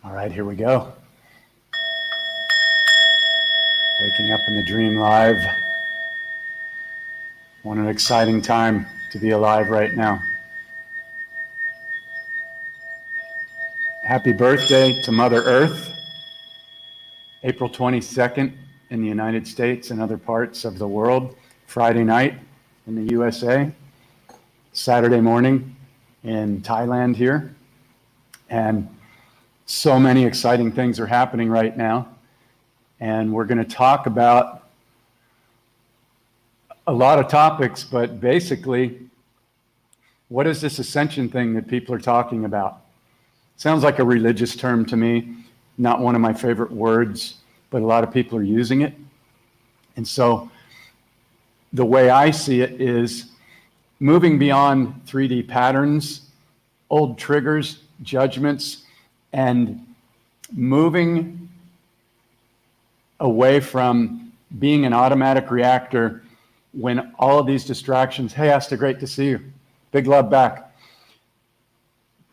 All right, here we go. Waking up in the dream live. What an exciting time to be alive right now. Happy birthday to Mother Earth. April 22nd in the United States and other parts of the world. Friday night in the USA. Saturday morning in Thailand here. And so many exciting things are happening right now. And we're going to talk about a lot of topics, but basically, what is this ascension thing that people are talking about? Sounds like a religious term to me, not one of my favorite words, but a lot of people are using it. And so the way I see it is moving beyond 3D patterns, old triggers, judgments, and moving away from being an automatic reactor when all of these distractions, hey, Asta, great to see you. Big love back.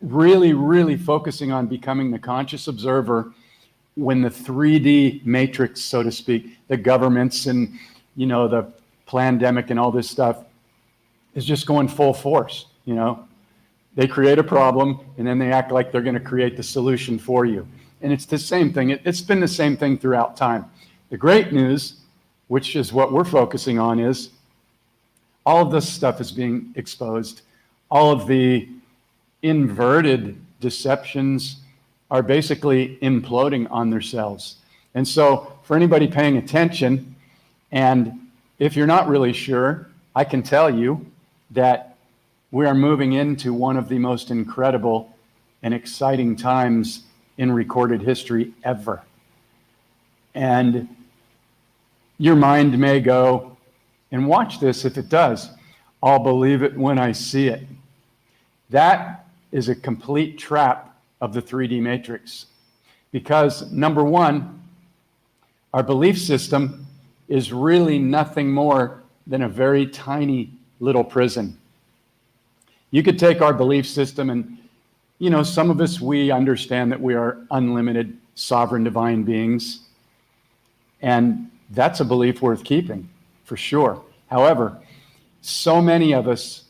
Really, really focusing on becoming the conscious observer when the 3D matrix, so to speak, the governments and, the pandemic and all this stuff is just going full force, They create a problem and then they act like they're going to create the solution for you. And it's the same thing. It's been the same thing throughout time. The great news, which is what we're focusing on, is all of this stuff is being exposed. All of the inverted deceptions are basically imploding on themselves. And so for anybody paying attention, and if you're not really sure, I can tell you that we are moving into one of the most incredible and exciting times in recorded history ever. And your mind may go, and watch this if it does, I'll believe it when I see it. That is a complete trap of the 3D matrix. Because number one, our belief system is really nothing more than a very tiny little prison. You could take our belief system and, some of us, we understand that we are unlimited, sovereign, divine beings. And that's a belief worth keeping, for sure. However, so many of us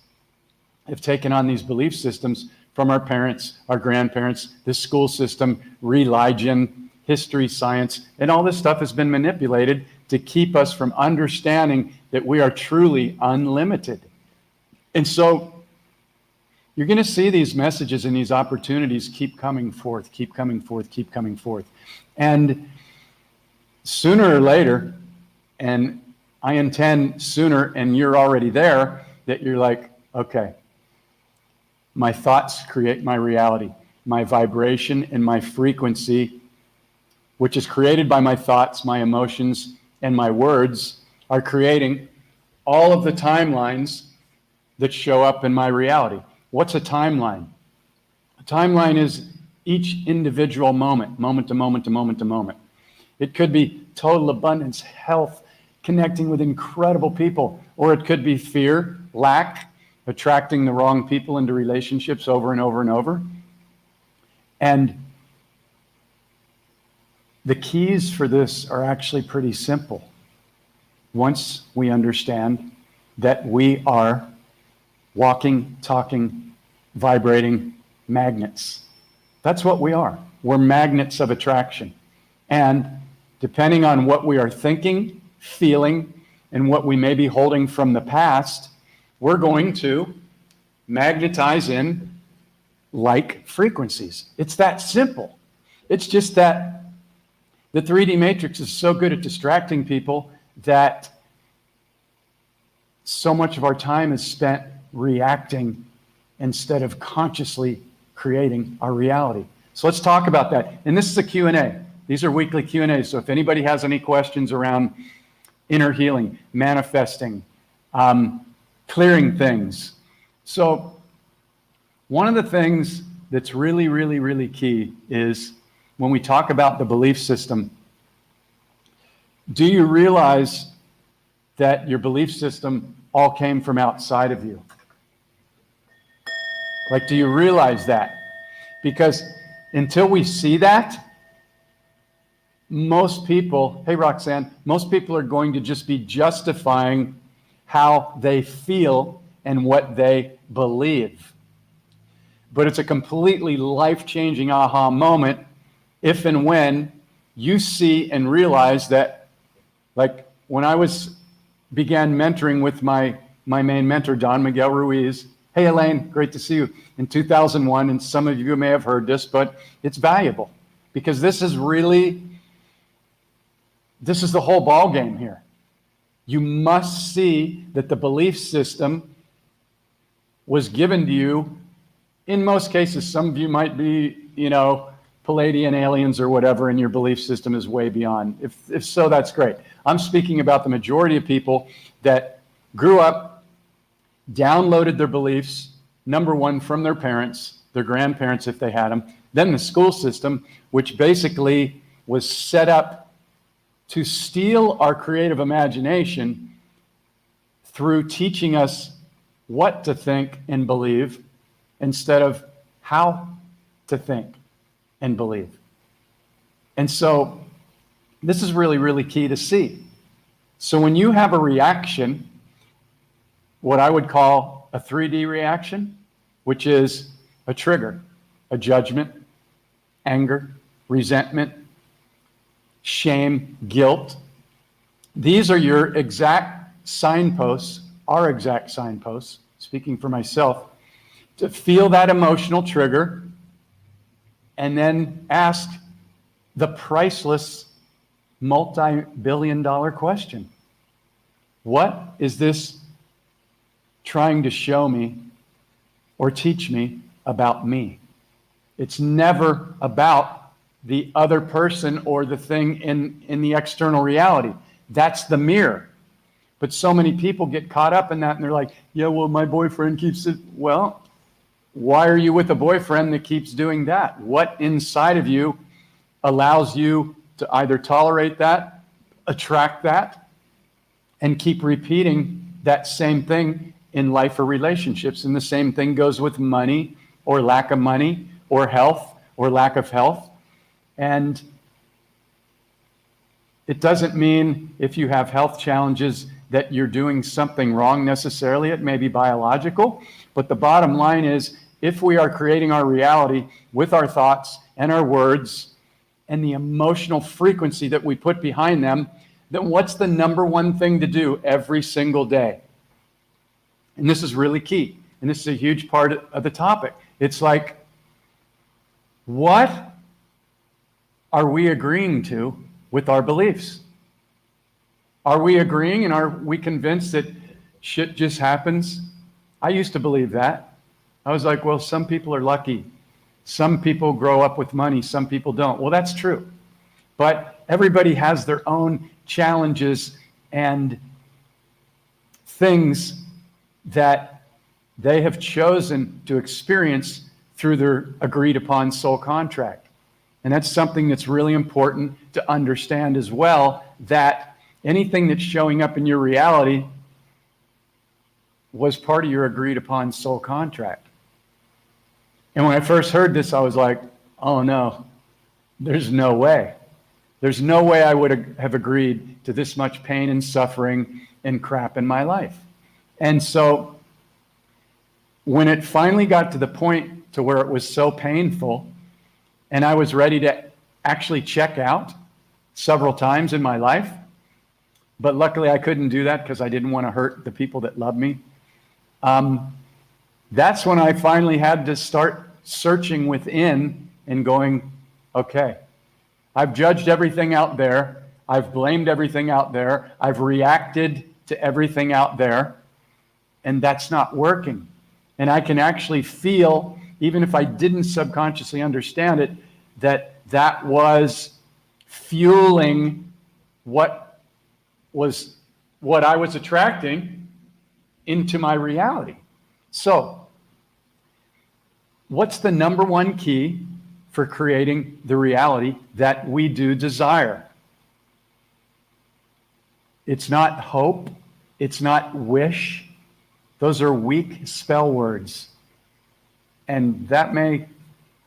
have taken on these belief systems from our parents, our grandparents, the school system, religion, history, science, and all this stuff has been manipulated to keep us from understanding that we are truly unlimited. And so you're going to see these messages and these opportunities keep coming forth, keep coming forth, keep coming forth. And sooner or later, and I intend sooner, and you're already there, that you're like, okay, my thoughts create my reality. My vibration and my frequency, which is created by my thoughts, my emotions, and my words, are creating all of the timelines that show up in my reality. What's a timeline? A timeline is each individual moment, moment to moment to moment to moment. It could be total abundance, health, connecting with incredible people, or it could be fear, lack, attracting the wrong people into relationships over and over and over. And the keys for this are actually pretty simple. Once we understand that we are walking, talking, vibrating magnets. That's what we are. We're magnets of attraction. And depending on what we are thinking, feeling, and what we may be holding from the past, we're going to magnetize in like frequencies. It's that simple. It's just that the 3D matrix is so good at distracting people that so much of our time is spent reacting instead of consciously creating our reality. So let's talk about that. And this is a Q&A. These are weekly Q&As. So if anybody has any questions around inner healing, manifesting, clearing things. So one of the things that's really, really, really key is when we talk about the belief system, do you realize that your belief system all came from outside of you? Like, do you realize that? Because until we see that, most people, hey Roxanne, most people are going to just be justifying how they feel and what they believe. But it's a completely life-changing aha moment if and when you see and realize that, like when I began mentoring with my main mentor, Don Miguel Ruiz. Hey, Elaine, great to see you. In 2001, and some of you may have heard this, but it's valuable because this is the whole ball game here. You must see that the belief system was given to you. In most cases, some of you might be, Palladian aliens or whatever, and your belief system is way beyond. If so, that's great. I'm speaking about the majority of people that grew up, downloaded their beliefs, number one, from their parents, their grandparents if they had them, then the school system, which basically was set up to steal our creative imagination through teaching us what to think and believe instead of how to think and believe. And so this is really, really key to see. So when you have a reaction, what I would call a 3D reaction, which is a trigger, a judgment, anger, resentment, shame, guilt. These are your exact signposts, our exact signposts, speaking for myself, to feel that emotional trigger and then ask the priceless multi-billion-dollar question. What is this trying to show me or teach me about me? It's never about the other person or the thing in the external reality. That's the mirror. But so many people get caught up in that and they're like, yeah, well, my boyfriend keeps it. Well, why are you with a boyfriend that keeps doing that? What inside of you allows you to either tolerate that, attract that, and keep repeating that same thing in life or relationships? And the same thing goes with money or lack of money or health or lack of health. And it doesn't mean if you have health challenges that you're doing something wrong necessarily. It may be biological. But the bottom line is, if we are creating our reality with our thoughts and our words and the emotional frequency that we put behind them, then what's the number one thing to do every single day? And this is really key. And this is a huge part of the topic. It's like, what are we agreeing to with our beliefs? Are we agreeing and are we convinced that shit just happens? I used to believe that. I was like, well, some people are lucky. Some people grow up with money, some people don't. Well, that's true. But everybody has their own challenges and things that they have chosen to experience through their agreed upon soul contract. And that's something that's really important to understand as well, that anything that's showing up in your reality was part of your agreed upon soul contract. And when I first heard this, I was like, oh no, there's no way. There's no way I would have agreed to this much pain and suffering and crap in my life. And so when it finally got to the point to where it was so painful and I was ready to actually check out several times in my life, but luckily I couldn't do that because I didn't want to hurt the people that love me. That's when I finally had to start searching within and going, okay, I've judged everything out there. I've blamed everything out there. I've reacted to everything out there, and that's not working. And I can actually feel, even if I didn't subconsciously understand it, that was fueling what I was attracting into my reality. So, what's the number one key for creating the reality that we do desire? It's not hope. It's not wish. Those are weak spell words. And that may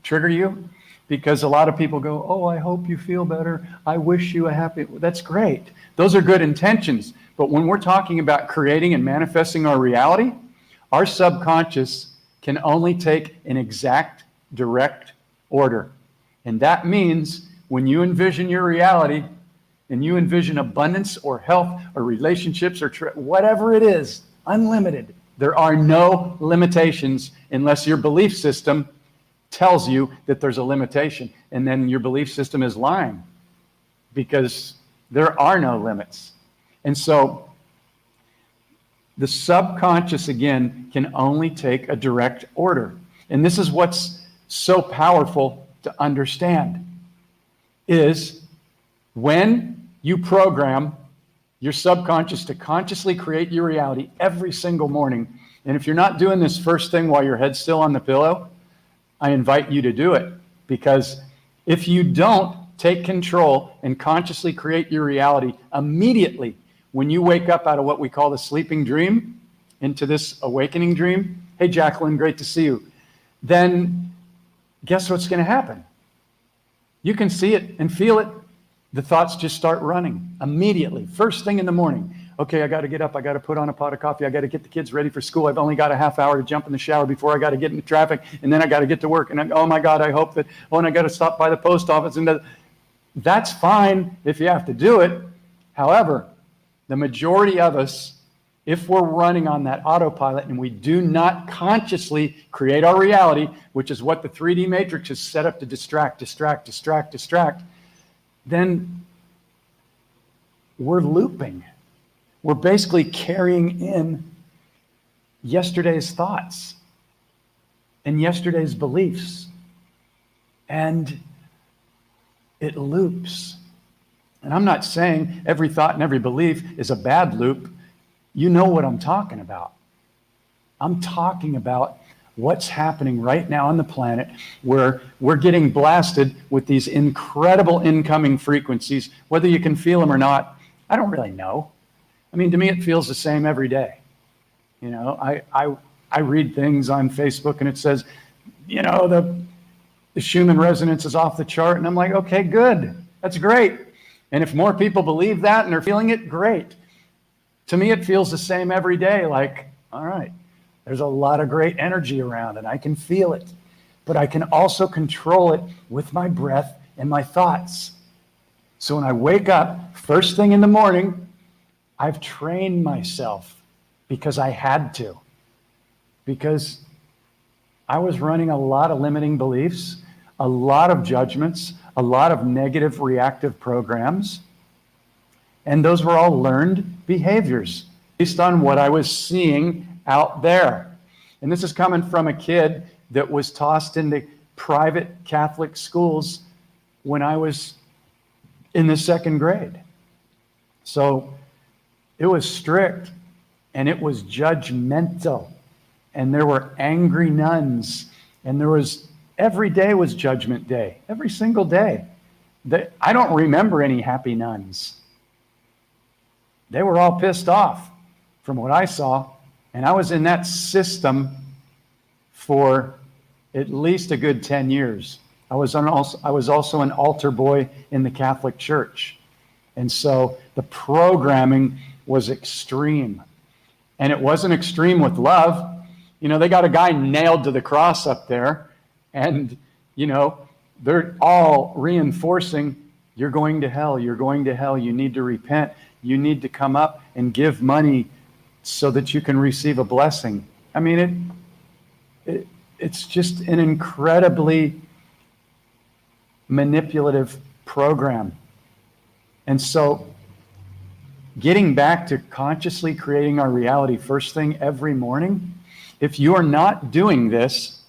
trigger you because a lot of people go, oh, I hope you feel better. I wish you a happy. That's great. Those are good intentions. But when we're talking about creating and manifesting our reality, our subconscious can only take an exact, direct order. And that means when you envision your reality and you envision abundance or health or relationships or whatever it is, unlimited, there are no limitations unless your belief system tells you that there's a limitation. And then your belief system is lying, because there are no limits. And so the subconscious, again, can only take a direct order. And this is what's so powerful to understand, is when you program your subconscious to consciously create your reality every single morning. And if you're not doing this first thing while your head's still on the pillow, I invite you to do it. Because if you don't take control and consciously create your reality immediately when you wake up out of what we call the sleeping dream into this awakening dream, hey, Jacqueline, great to see you, then guess what's going to happen? You can see it and feel it. The thoughts just start running immediately, first thing in the morning. Okay, I got to get up. I got to put on a pot of coffee. I got to get the kids ready for school. I've only got a half hour to jump in the shower before I got to get into traffic, and then I got to get to work. And oh my God, I hope that, and I got to stop by the post office. And that's fine if you have to do it. However, the majority of us, if we're running on that autopilot and we do not consciously create our reality, which is what the 3D matrix is set up to distract, then we're looping. We're basically carrying in yesterday's thoughts and yesterday's beliefs. And it loops. And I'm not saying every thought and every belief is a bad loop. You know what I'm talking about. I'm talking about what's happening right now on the planet, where we're getting blasted with these incredible incoming frequencies. Whether you can feel them or not, I don't really know. I mean, to me, it feels the same every day. You know, I read things on Facebook and it says, you know, the Schumann resonance is off the chart. And I'm like, okay, good. That's great. And if more people believe that and are feeling it, great. To me, it feels the same every day. Like, all right, there's a lot of great energy around and I can feel it. But I can also control it with my breath and my thoughts. So when I wake up first thing in the morning, I've trained myself because I had to. Because I was running a lot of limiting beliefs, a lot of judgments, a lot of negative reactive programs. And those were all learned behaviors based on what I was seeing out there. And this is coming from a kid that was tossed into private Catholic schools when I was in the second grade. So it was strict and it was judgmental. And there were angry nuns, and there was, every day was Judgment Day, every single day. I don't remember any happy nuns. They were all pissed off from what I saw, and I was in that system for at least a good 10 years. I was also an altar boy in the Catholic Church, and so the programming was extreme, and it wasn't extreme with love. You know, they got a guy nailed to the cross up there, and, you know, they're all reinforcing, you're going to hell, you're going to hell, you need to repent, you need to come up and give money so that you can receive a blessing. I mean, it's just an incredibly manipulative program. And so getting back to consciously creating our reality first thing every morning, if you're not doing this,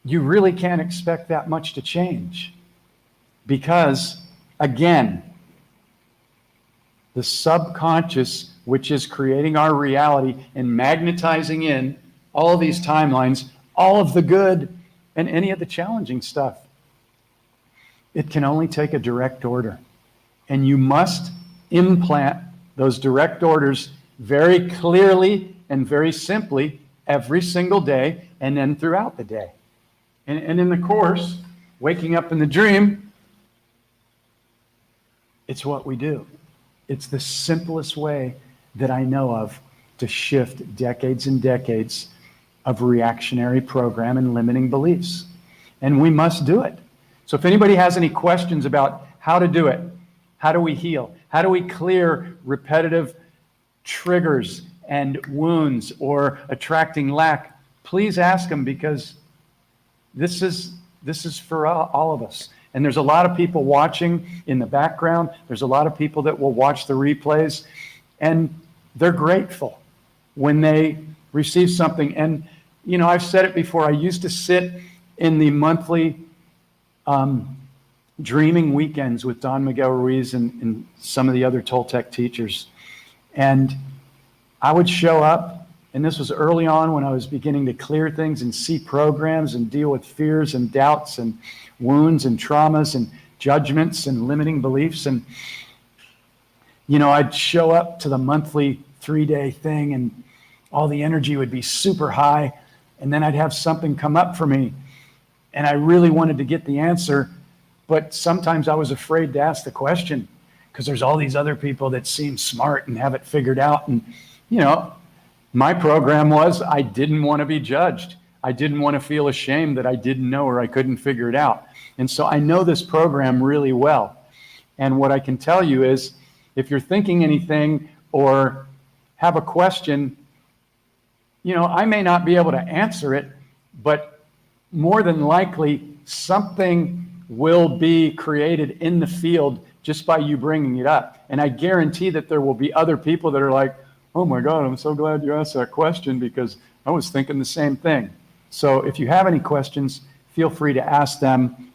you really can't expect that much to change. Because, again, the subconscious, which is creating our reality and magnetizing in all of these timelines, all of the good and any of the challenging stuff, it can only take a direct order. And you must implant those direct orders very clearly and very simply every single day, and then throughout the day. And in the course, waking up in the dream, it's what we do. It's the simplest way that I know of to shift decades and decades of reactionary program and limiting beliefs. And we must do it. So if anybody has any questions about how to do it, how do we heal? How do we clear repetitive triggers and wounds or attracting lack? Please ask them, because this is for all of us. And there's a lot of people watching in the background. There's a lot of people that will watch the replays, and they're grateful when they receive something. And, you know, I've said it before, I used to sit in the monthly dreaming weekends with Don Miguel Ruiz and some of the other Toltec teachers. And I would show up, and this was early on when I was beginning to clear things and see programs and deal with fears and doubts and wounds and traumas and judgments and limiting beliefs. And, you know, I'd show up to the monthly 3-day thing, and all the energy would be super high. And then I'd have something come up for me, and I really wanted to get the answer. But sometimes I was afraid to ask the question, because there's all these other people that seem smart and have it figured out. And, you know, my program was I didn't want to be judged. I didn't want to feel ashamed that I didn't know or I couldn't figure it out. And so I know this program really well. And what I can tell you is, if you're thinking anything or have a question, you know, I may not be able to answer it, but more than likely something will be created in the field just by you bringing it up. And I guarantee that there will be other people that are like, oh my God, I'm so glad you asked that question, because I was thinking the same thing. So if you have any questions, feel free to ask them.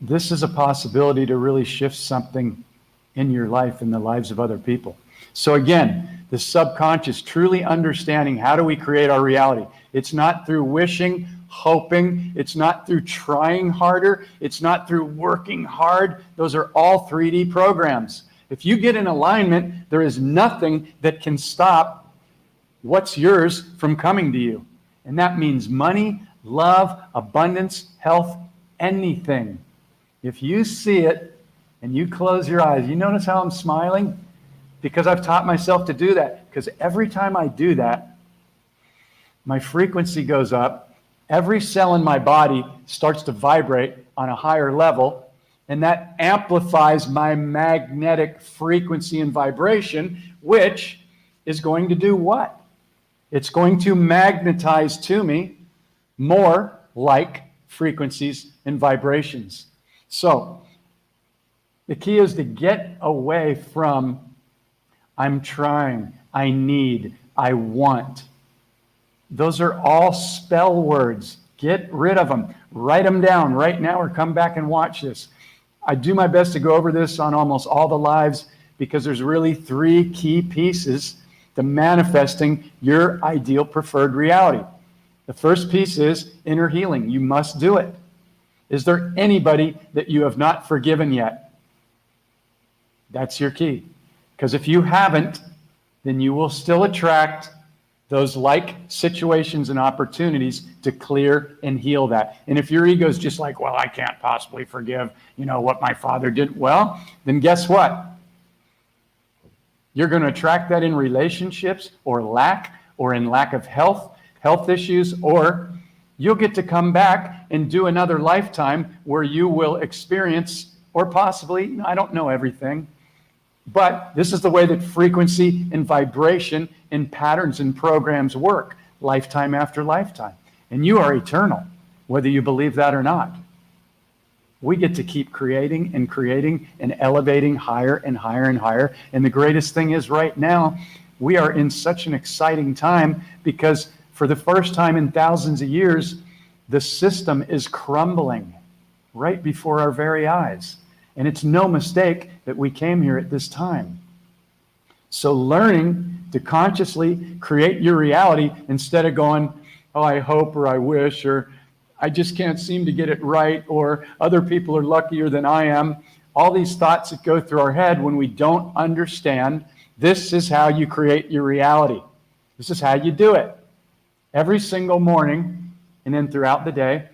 This is a possibility to really shift something in your life and the lives of other people. So again, the subconscious, truly understanding how do we create our reality. It's not through wishing, hoping. It's not through trying harder. It's not through working hard. Those are all 3D programs. If you get in alignment, there is nothing that can stop what's yours from coming to you. And that means money, love, abundance, health, anything. If you see it and you close your eyes, you notice how I'm smiling? Because I've taught myself to do that. Because every time I do that, my frequency goes up. Every cell in my body starts to vibrate on a higher level, and that amplifies my magnetic frequency and vibration, which is going to do what? It's going to magnetize to me more like frequencies and vibrations. So the key is to get away from I'm trying, I need, I want. Those are all spell words. Get rid of them. Write them down right now or come back and watch this. I do my best to go over this on almost all the lives, because there's really 3 key pieces to manifesting your ideal preferred reality. The first piece is inner healing. You must do it. Is there anybody that you have not forgiven yet? That's your key. Because if you haven't, then you will still attract those like situations and opportunities to clear and heal that. And if your ego is just like, well, I can't possibly forgive, you know, what my father did, well, then guess what? You're going to attract that in relationships or in lack of health issues, or you'll get to come back and do another lifetime where you will experience, or possibly, I don't know everything, but this is the way that frequency and vibration and patterns and programs work, lifetime after lifetime. And you are eternal, whether you believe that or not. We get to keep creating and elevating higher and higher and higher. And the greatest thing is right now, we are in such an exciting time, because for the first time in thousands of years, the system is crumbling right before our very eyes. And it's no mistake that we came here at this time. So learning to consciously create your reality instead of going, oh, I hope, or I wish, or I just can't seem to get it right, or other people are luckier than I am. All these thoughts that go through our head when we don't understand, this is how you create your reality. This is how you do it. Every single morning, and then throughout the day,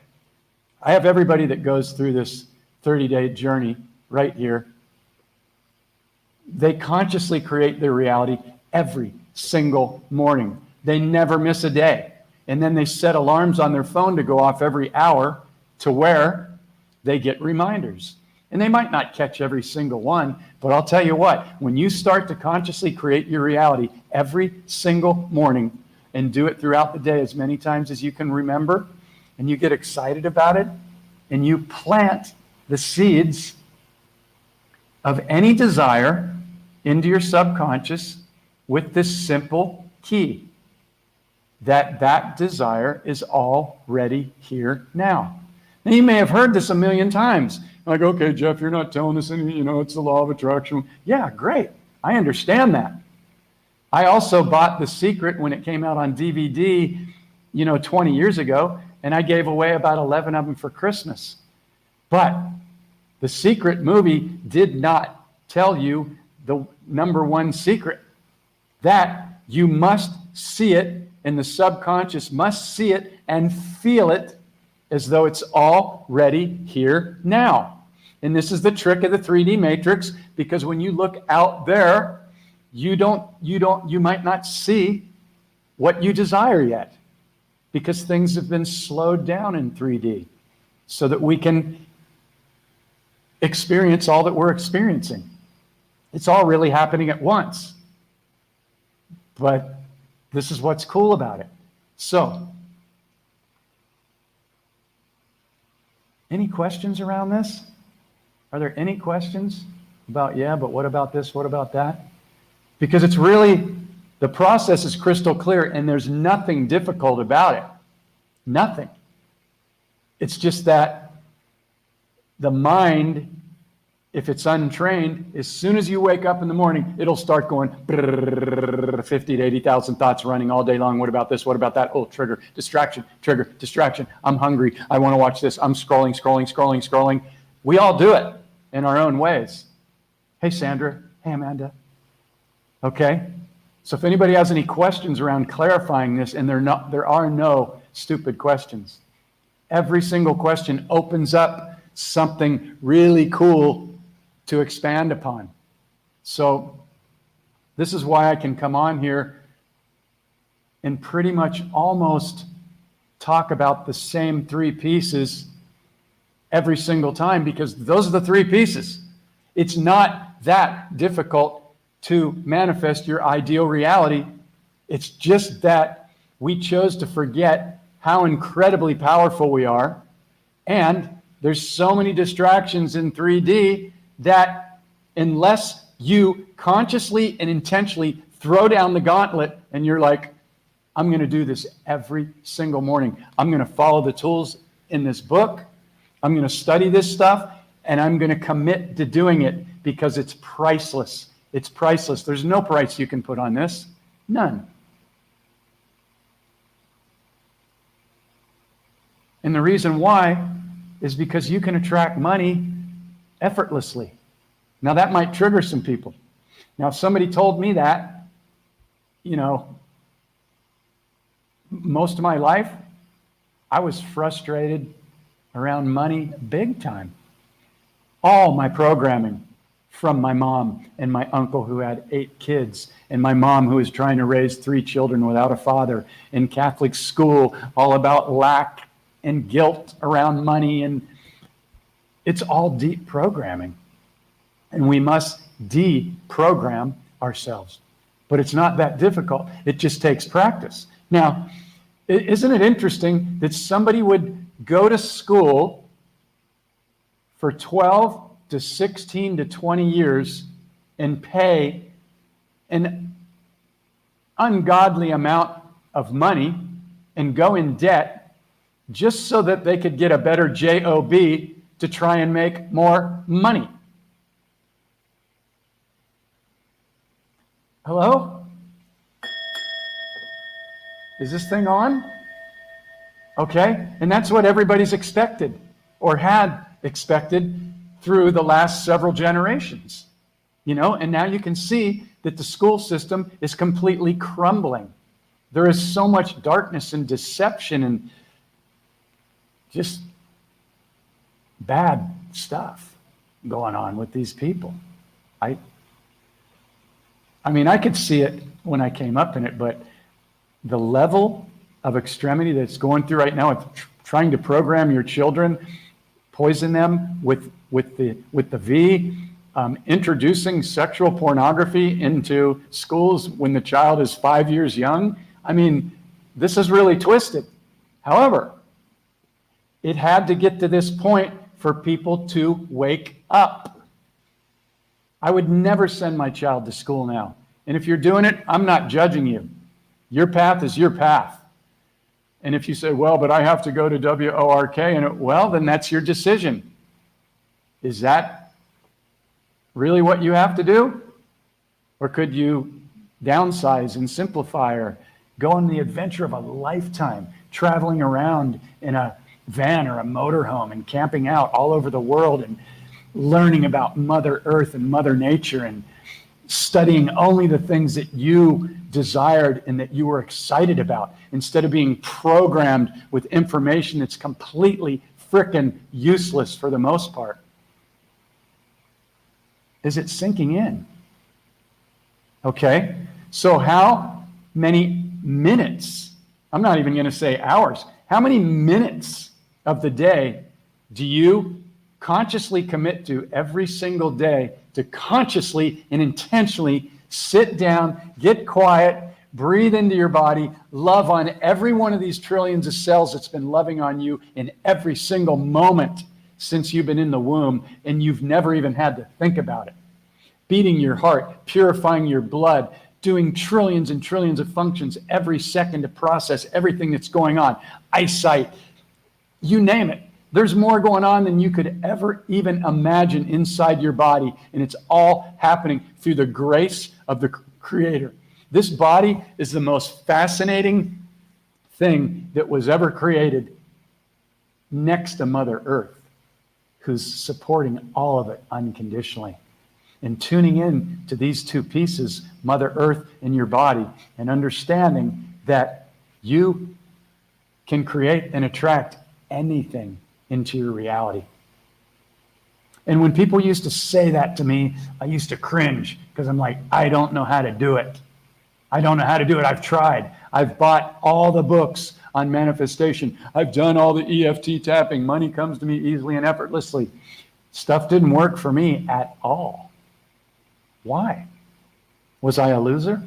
I have everybody that goes through this 30-day journey right here. They consciously create their reality every single morning. They never miss a day. And then they set alarms on their phone to go off every hour to where they get reminders. And they might not catch every single one, but I'll tell you what, when you start to consciously create your reality every single morning and do it throughout the day as many times as you can remember, and you get excited about it, and you plant the seeds of any desire into your subconscious with this simple key, that desire is already here now. Now, you may have heard this a million times. Like, okay, Jeff, you're not telling us any, it's the law of attraction. Yeah, great. I understand that. I also bought The Secret when it came out on DVD, 20 years ago, and I gave away about 11 of them for Christmas. But The Secret movie did not tell you the number one secret, that you must see it, and the subconscious must see it and feel it as though it's already here now. And this is the trick of the 3D matrix, because when you look out there, you might not see what you desire yet, because things have been slowed down in 3D so that we can experience all that we're experiencing. It's all really happening at once. But this is what's cool about it. So, any questions around this? Are there any questions about, but what about this? What about that? Because it's really, the process is crystal clear and there's nothing difficult about it. Nothing. It's just that the mind, if it's untrained, as soon as you wake up in the morning, it'll start going 50 to 80,000 thoughts running all day long. What about this? What about that? Oh, trigger, distraction. I'm hungry. I want to watch this. I'm scrolling. We all do it in our own ways. Hey, Sandra. Hey, Amanda. Okay? So if anybody has any questions around clarifying this, and there are no stupid questions. Every single question opens up something really cool to expand upon. So this is why I can come on here and pretty much almost talk about the same three pieces every single time, because those are the three pieces. It's not that difficult to manifest your ideal reality. It's just that we chose to forget how incredibly powerful we are. And there's so many distractions in 3D that unless you consciously and intentionally throw down the gauntlet and you're like, I'm going to do this every single morning. I'm going to follow the tools in this book. I'm going to study this stuff, and I'm going to commit to doing it because it's priceless. It's priceless. There's no price you can put on this. None. And the reason why is because you can attract money effortlessly. Now, that might trigger some people. Now, if somebody told me that, most of my life, I was frustrated around money big time. All my programming from my mom and my uncle who had 8 kids, and my mom who was trying to raise 3 children without a father, in Catholic school, all about lack and guilt around money, and it's all deep programming. And we must deprogram ourselves. But it's not that difficult. It just takes practice. Now, isn't it interesting that somebody would go to school for 12 to 16 to 20 years and pay an ungodly amount of money and go in debt just so that they could get a better job to try and make more money? Hello? Is this thing on? Okay, and that's what everybody's expected or had expected through the last several generations. And now you can see that the school system is completely crumbling. There is so much darkness and deception and just bad stuff going on with these people. I mean, I could see it when I came up in it, but the level of extremity that's going through right now with trying to program your children, poison them with the V, introducing sexual pornography into schools when the child is 5 years young. I mean, this is really twisted. However, it had to get to this point for people to wake up. I would never send my child to school now. And if you're doing it, I'm not judging you. Your path is your path. And if you say, well, but I have to go to WORK, well, then that's your decision. Is that really what you have to do? Or could you downsize and simplify, or go on the adventure of a lifetime, traveling around in a van or a motorhome and camping out all over the world and learning about Mother Earth and Mother Nature and studying only the things that you desired and that you were excited about, instead of being programmed with information that's completely frickin' useless for the most part? Is it sinking in? Okay, so how many minutes, I'm not even going to say hours, how many minutes of the day do you consciously commit to every single day to consciously and intentionally sit down, get quiet, breathe into your body, love on every one of these trillions of cells that's been loving on you in every single moment since you've been in the womb, and you've never even had to think about it? Beating your heart, purifying your blood, doing trillions and trillions of functions every second to process everything that's going on, eyesight, you name it. There's more going on than you could ever even imagine inside your body, and it's all happening through the grace of the Creator. This body is the most fascinating thing that was ever created, next to Mother Earth, who's supporting all of it unconditionally. And tuning in to these two pieces, Mother Earth and your body, and understanding that you can create and attract anything into your reality. And when people used to say that to me, I used to cringe, because I'm like, I don't know how to do it. I don't know how to do it. I've tried. I've bought all the books on manifestation. I've done all the EFT tapping. Money comes to me easily and effortlessly. Stuff didn't work for me at all. Why? Was I a loser?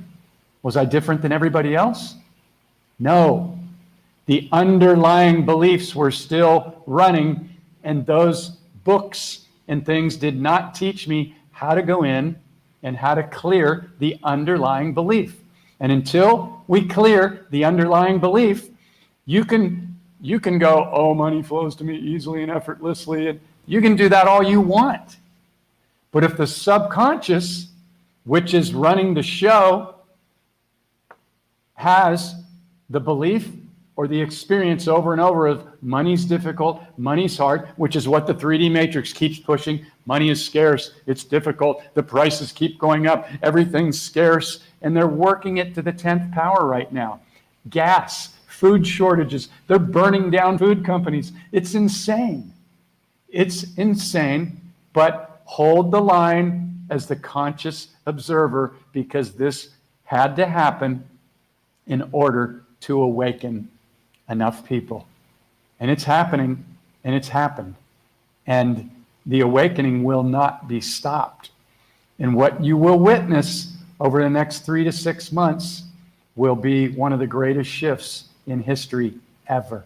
Was I different than everybody else? No. The underlying beliefs were still running, and those books and things did not teach me how to go in and how to clear the underlying belief. And until we clear the underlying belief, you can go, oh, money flows to me easily and effortlessly, and you can do that all you want. But if the subconscious, which is running the show, has the belief or the experience over and over of money's difficult, money's hard, which is what the 3D matrix keeps pushing. Money is scarce, it's difficult, the prices keep going up, everything's scarce, and they're working it to the 10th power right now. Gas, food shortages, they're burning down food companies. It's insane. It's insane, but hold the line as the conscious observer, because this had to happen in order to awaken enough people. And it's happening, and it's happened. And the awakening will not be stopped. And what you will witness over the next 3 to 6 months will be one of the greatest shifts in history ever.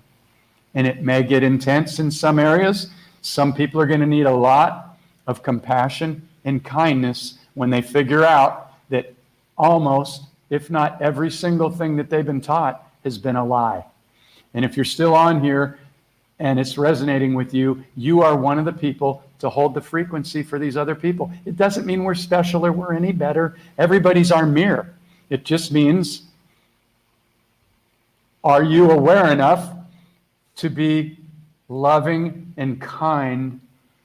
And it may get intense in some areas. Some people are going to need a lot of compassion and kindness when they figure out that almost, if not every single thing that they've been taught has been a lie. And if you're still on here and it's resonating with you, you are one of the people to hold the frequency for these other people. It doesn't mean we're special or we're any better. Everybody's our mirror. It just means, are you aware enough to be loving and kind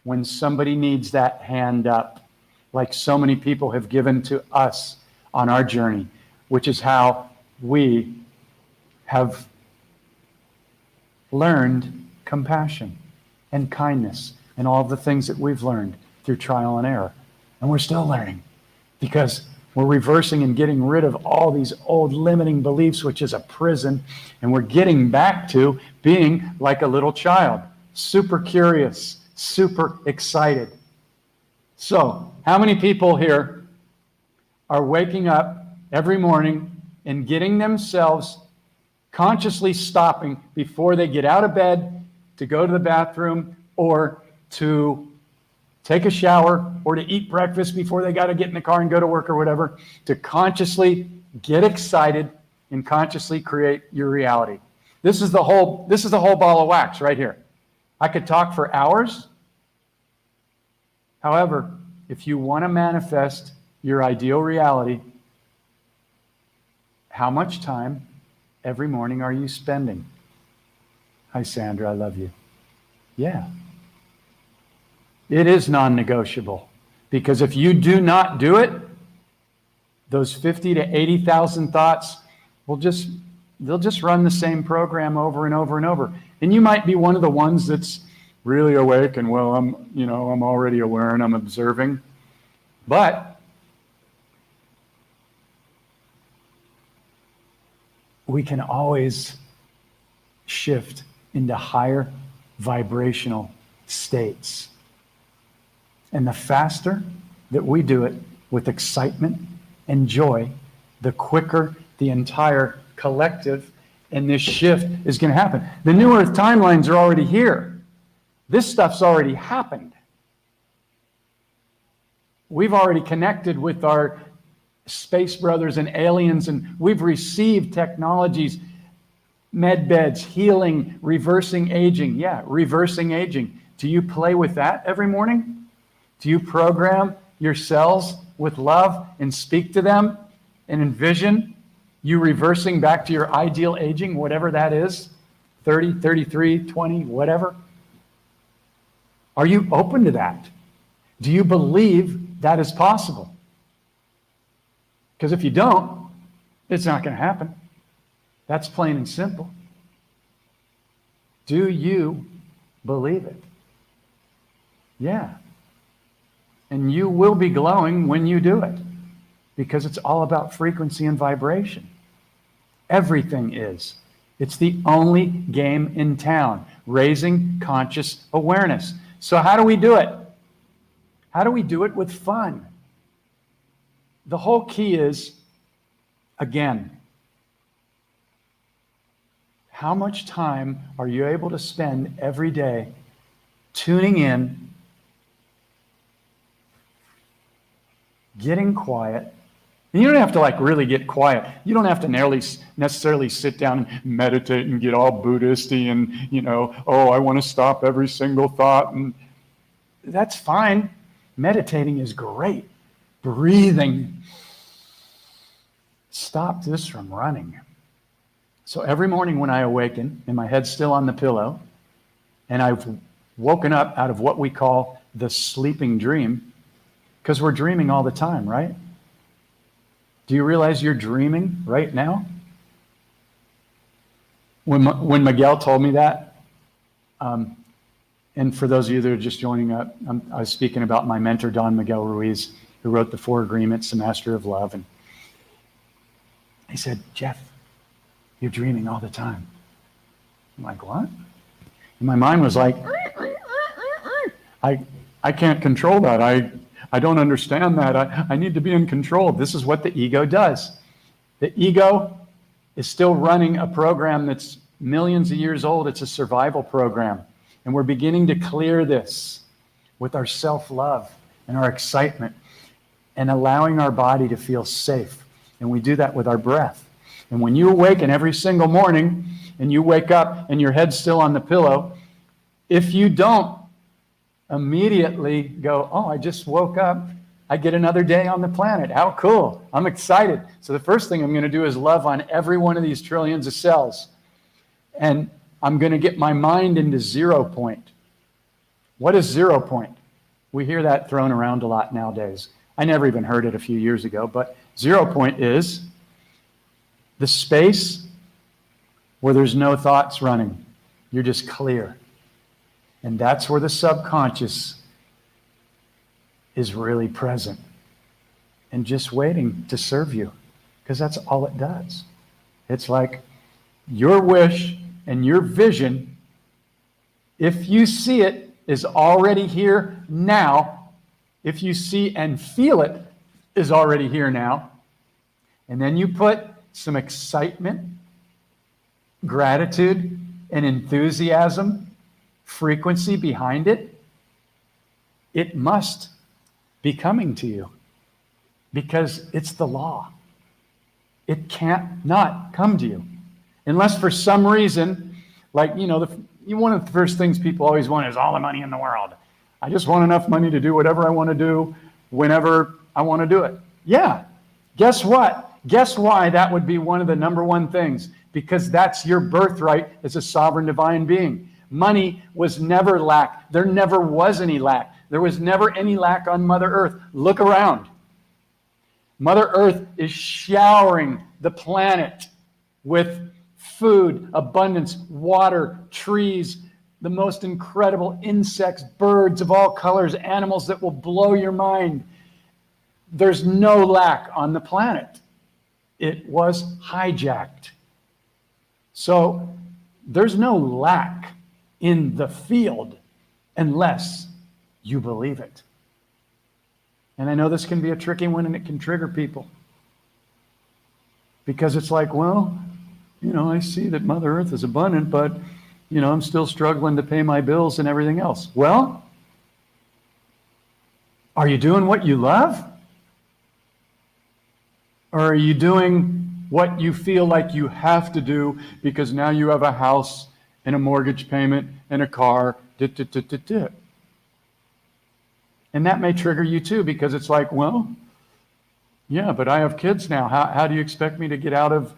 when somebody needs that hand up, like so many people have given to us on our journey, which is how we have learned compassion and kindness. and all the things that we've learned through trial and error. And we're still learning because we're reversing and getting rid of all these old limiting beliefs, which is a prison. And we're getting back to being like a little child, super curious, super excited. So, how many people here are waking up every morning and getting themselves consciously stopping before they get out of bed to go to the bathroom or to take a shower or to eat breakfast before they got to get in the car and go to work or whatever, to consciously get excited and consciously create your reality? This is the whole ball of wax right here. I could talk for hours. However, if you want to manifest your ideal reality, how much time every morning are you spending? Hi, Sandra, I love you. Yeah. It is non-negotiable, because if you do not do it, those 50 to 80,000 thoughts they'll just run the same program over and over and over. And you might be one of the ones that's really awake and, well, I'm already aware and I'm observing. But we can always shift into higher vibrational states. And the faster that we do it with excitement and joy, the quicker the entire collective and this shift is going to happen. The New Earth timelines are already here. This stuff's already happened. We've already connected with our space brothers and aliens, and we've received technologies, med beds, healing, reversing aging. Yeah, reversing aging. Do you play with that every morning? Do you program your cells with love and speak to them and envision you reversing back to your ideal aging, whatever that is, 30, 33, 20, whatever? Are you open to that? Do you believe that is possible? Because if you don't, it's not going to happen. That's plain and simple. Do you believe it? Yeah. And you will be glowing when you do it, because it's all about frequency and vibration. Everything is. It's the only game in town, raising conscious awareness. So how do we do it? How do we do it with fun? The whole key is, again, how much time are you able to spend every day tuning in, getting quiet? And you don't have to really get quiet. You don't have to necessarily sit down and meditate and get all Buddhisty and, I want to stop every single thought. And that's fine. Meditating is great. Breathing stopped this from running. So every morning when I awaken and my head's still on the pillow and I've woken up out of what we call the sleeping dream, because we're dreaming all the time, right? Do you realize you're dreaming right now? When Miguel told me that, and for those of you that are just joining up, I was speaking about my mentor, Don Miguel Ruiz, who wrote the 4 Agreements, The Master of Love. And he said, Jeff, you're dreaming all the time. I'm like, what? And my mind was like, I can't control that. I don't understand that. I need to be in control. This is what the ego does. The ego is still running a program that's millions of years old. It's a survival program. And we're beginning to clear this with our self-love and our excitement and allowing our body to feel safe. And we do that with our breath. And when you awaken every single morning and you wake up and your head's still on the pillow, if you don't immediately go, oh, I just woke up, I get another day on the planet. How cool. I'm excited. So the first thing I'm going to do is love on every one of these trillions of cells. And I'm going to get my mind into 0 point. What is 0 point? We hear that thrown around a lot nowadays. I never even heard it a few years ago, but 0 point is the space where there's no thoughts running. You're just clear. And that's where the subconscious is really present and just waiting to serve you, because that's all it does. It's like your wish and your vision, if you see it, is already here now. If you see and feel it, is already here now. And then you put some excitement, gratitude, and enthusiasm, frequency behind it, it must be coming to you, because it's the law. It can't not come to you. Unless for some reason, like, one of the first things people always want is all the money in the world. I just want enough money to do whatever I want to do, whenever I want to do it. Yeah. Guess what? Guess why that would be one of the number one things? Because that's your birthright as a sovereign divine being. Money was never lack. There never was any lack. There was never any lack on Mother Earth. Look around. Mother Earth is showering the planet with food, abundance, water, trees, the most incredible insects, birds of all colors, animals that will blow your mind. There's no lack on the planet. It was hijacked. So there's no lack in the field unless you believe it. And I know this can be a tricky one, and it can trigger people. Because it's like, well, I see that Mother Earth is abundant, but, I'm still struggling to pay my bills and everything else. Well, are you doing what you love? Or are you doing what you feel like you have to do because now you have a house and a mortgage payment and a car? And that may trigger you too, because it's like, well, yeah, but I have kids now. How do you expect me to get out of,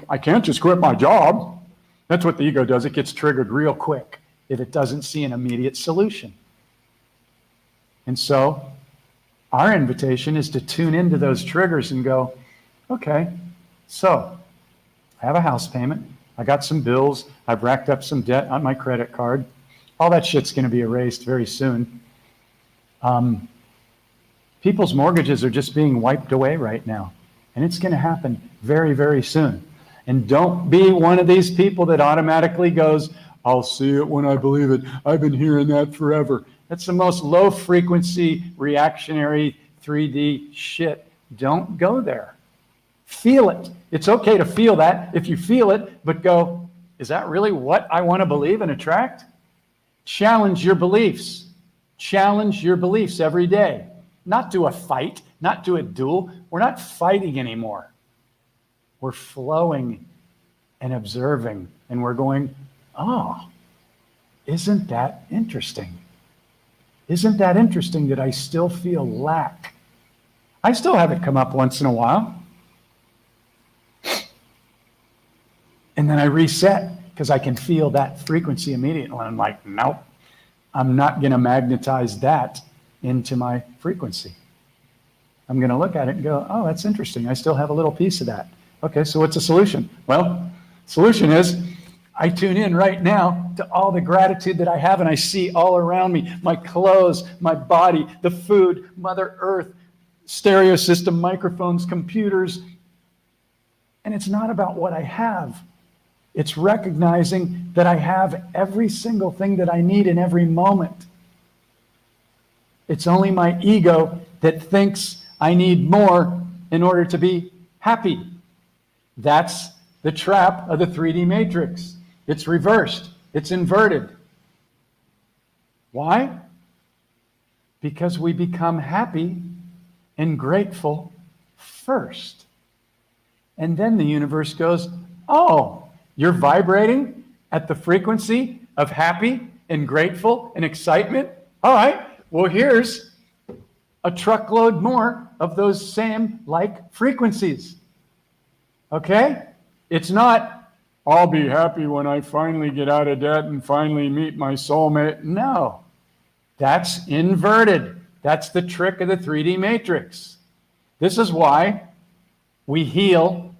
I can't just quit my job. That's what the ego does. It gets triggered real quick if it doesn't see an immediate solution. And so our invitation is to tune into those triggers and go, okay, so I have a house payment. I got some bills. I've racked up some debt on my credit card. All that shit's going to be erased very soon. People's mortgages are just being wiped away right now. And it's going to happen very, very soon. And don't be one of these people that automatically goes, I'll see it when I believe it. I've been hearing that forever. That's the most low frequency, reactionary 3D shit. Don't go there. Feel it. It's okay to feel that if you feel it, but go, is that really what I want to believe and attract? Challenge your beliefs. Challenge your beliefs every day. Not do a fight, not do a duel. We're not fighting anymore. We're flowing and observing, and we're going, oh, isn't that interesting? Isn't that interesting that I still feel lack? I still have it come up once in a while. And then I reset because I can feel that frequency immediately. And I'm like, nope, I'm not going to magnetize that into my frequency. I'm going to look at it and go, oh, that's interesting. I still have a little piece of that. Okay, so what's the solution? Well, solution is I tune in right now to all the gratitude that I have, and I see all around me, my clothes, my body, the food, Mother Earth, stereo system, microphones, computers. And it's not about what I have. It's recognizing that I have every single thing that I need in every moment. It's only my ego that thinks I need more in order to be happy. That's the trap of the 3D matrix. It's reversed. It's inverted. Why? Because we become happy and grateful first. And then the universe goes, oh, you're vibrating at the frequency of happy and grateful and excitement? All right, well, here's a truckload more of those same like frequencies. Okay? It's not, I'll be happy when I finally get out of debt and finally meet my soulmate. No, that's inverted. That's the trick of the 3D matrix. This is why we heal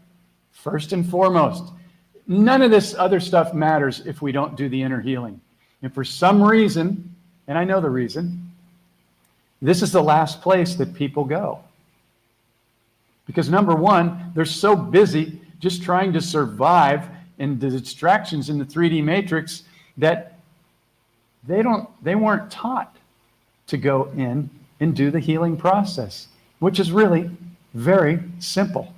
first and foremost. None of this other stuff matters if we don't do the inner healing. And for some reason, and I know the reason, this is the last place that people go. Because number one, they're so busy just trying to survive in the distractions in the 3D matrix that they weren't taught to go in and do the healing process, which is really very simple.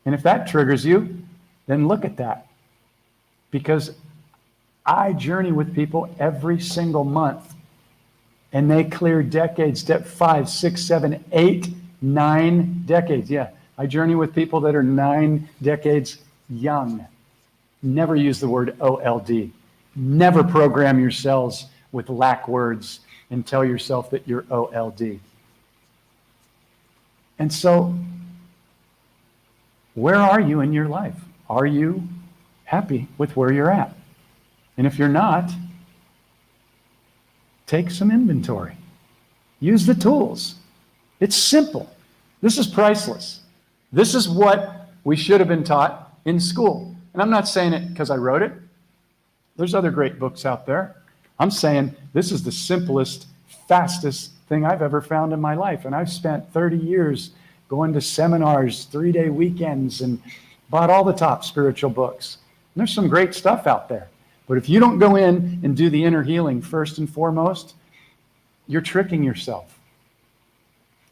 And if that triggers you, then look at that. Because I journey with people every single month, and they clear decades, 5, 6, 7, 8, 9 decades. Yeah, I journey with people that are 9 decades young. Never use the word OLD. Never program your cells with lack words and tell yourself that you're OLD. And so, where are you in your life? Are you happy with where you're at? And if you're not, take some inventory. Use the tools. It's simple. This is priceless. This is what we should have been taught in school. And I'm not saying it because I wrote it. There's other great books out there. I'm saying this is the simplest, fastest thing I've ever found in my life. And I've spent 30 years going to seminars, 3-day weekends, and bought all the top spiritual books. And there's some great stuff out there. But if you don't go in and do the inner healing first and foremost, you're tricking yourself.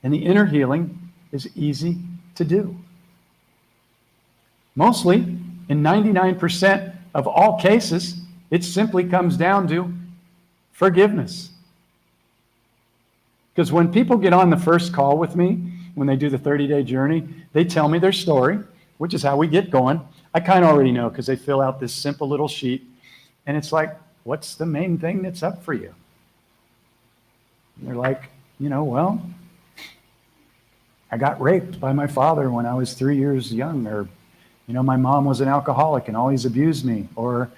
And the inner healing is easy to do. Mostly, in 99% of all cases, it simply comes down to forgiveness. Because when people get on the first call with me, when they do the 30-day journey, they tell me their story, which is how we get going. I kind of already know because they fill out this simple little sheet. And it's like, what's the main thing that's up for you? And they're like, well, I got raped by my father when I was 3 years young, or, my mom was an alcoholic and always abused me, or,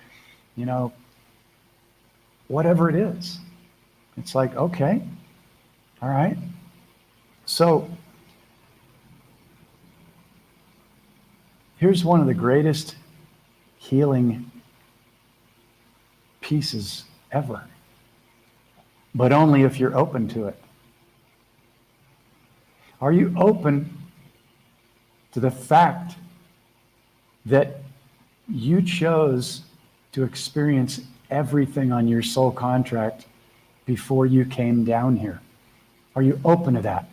whatever it is. It's like, okay, all right. So here's one of the greatest healing pieces ever, but only if you're open to it. Are you open to the fact that you chose to experience everything on your soul contract before you came down here? Are you open to that?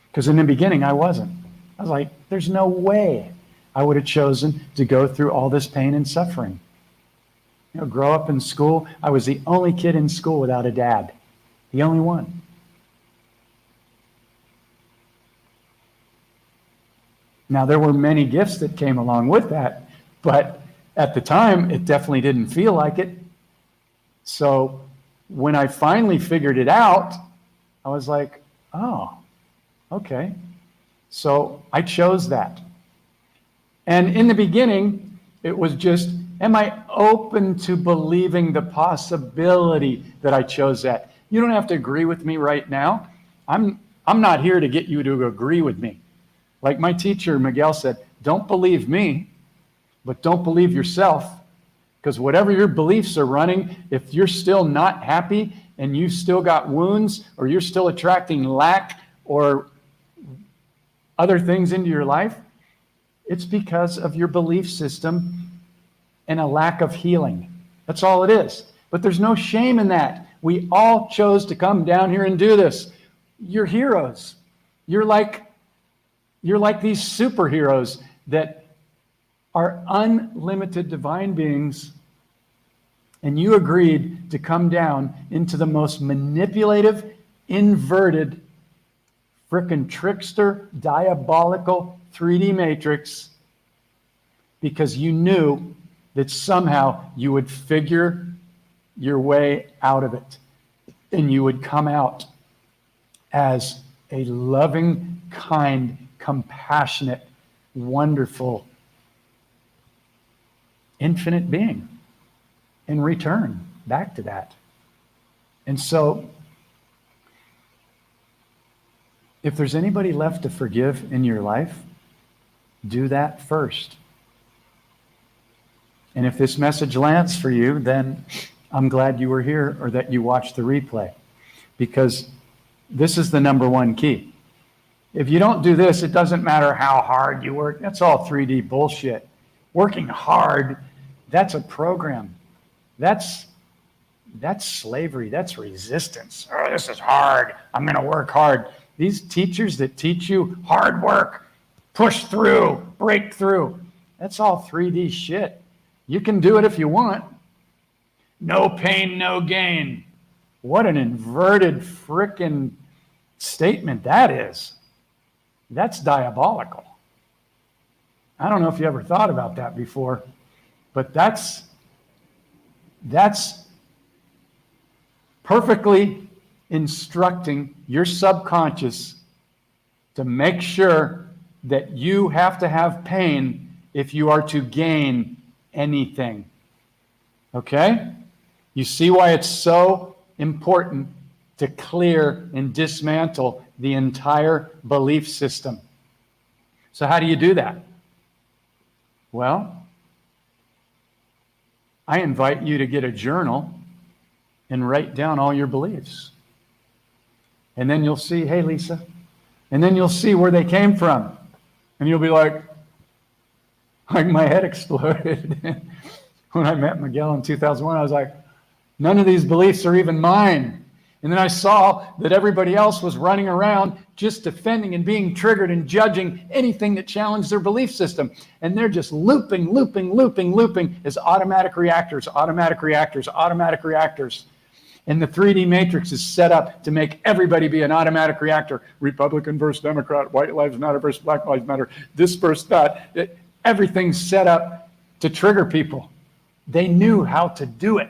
Because in the beginning, I wasn't. I was like, there's no way I would have chosen to go through all this pain and suffering. Grow up in school, I was the only kid in school without a dad. The only one. Now, there were many gifts that came along with that, but at the time, it definitely didn't feel like it. So when I finally figured it out, I was like, oh, okay. So I chose that. And in the beginning, it was just, am I open to believing the possibility that I chose that? You don't have to agree with me right now. I'm not here to get you to agree with me. Like my teacher, Miguel, said, don't believe me, but don't believe yourself. Because whatever your beliefs are running, if you're still not happy and you've still got wounds, or you're still attracting lack or other things into your life, it's because of your belief system and a lack of healing. That's all it is. But there's no shame in that. We all chose to come down here and do this. You're heroes. You're like these superheroes that are unlimited divine beings, and you agreed to come down into the most manipulative, inverted, frickin' trickster, diabolical 3D matrix because you knew that somehow you would figure your way out of it, and you would come out as a loving, kind, compassionate, wonderful, infinite being in return back to that. And so if there's anybody left to forgive in your life, do that first. And if this message lands for you, then I'm glad you were here or that you watched the replay, because this is the number one key. If you don't do this, it doesn't matter how hard you work. That's all 3D bullshit. Working hard, that's a program. That's slavery. That's resistance. Oh, this is hard. I'm going to work hard. These teachers that teach you hard work, push through, break through, that's all 3D shit. You can do it if you want. No pain, no gain. What an inverted frickin' statement that is. That's diabolical. I don't know if you ever thought about that before, but that's perfectly instructing your subconscious to make sure that you have to have pain if you are to gain anything. Okay? You see why it's so important to clear and dismantle the entire belief system. So how do you do that? Well, I invite you to get a journal and write down all your beliefs. And then you'll see, hey, Lisa, and then you'll see where they came from. And you'll be like my head exploded. When I met Miguel in 2001, I was like, none of these beliefs are even mine. And then I saw that everybody else was running around just defending and being triggered and judging anything that challenged their belief system. And they're just looping as automatic reactors. And the 3D matrix is set up to make everybody be an automatic reactor. Republican versus Democrat, white lives matter versus black lives matter, this versus that. Everything's set up to trigger people. They knew how to do it.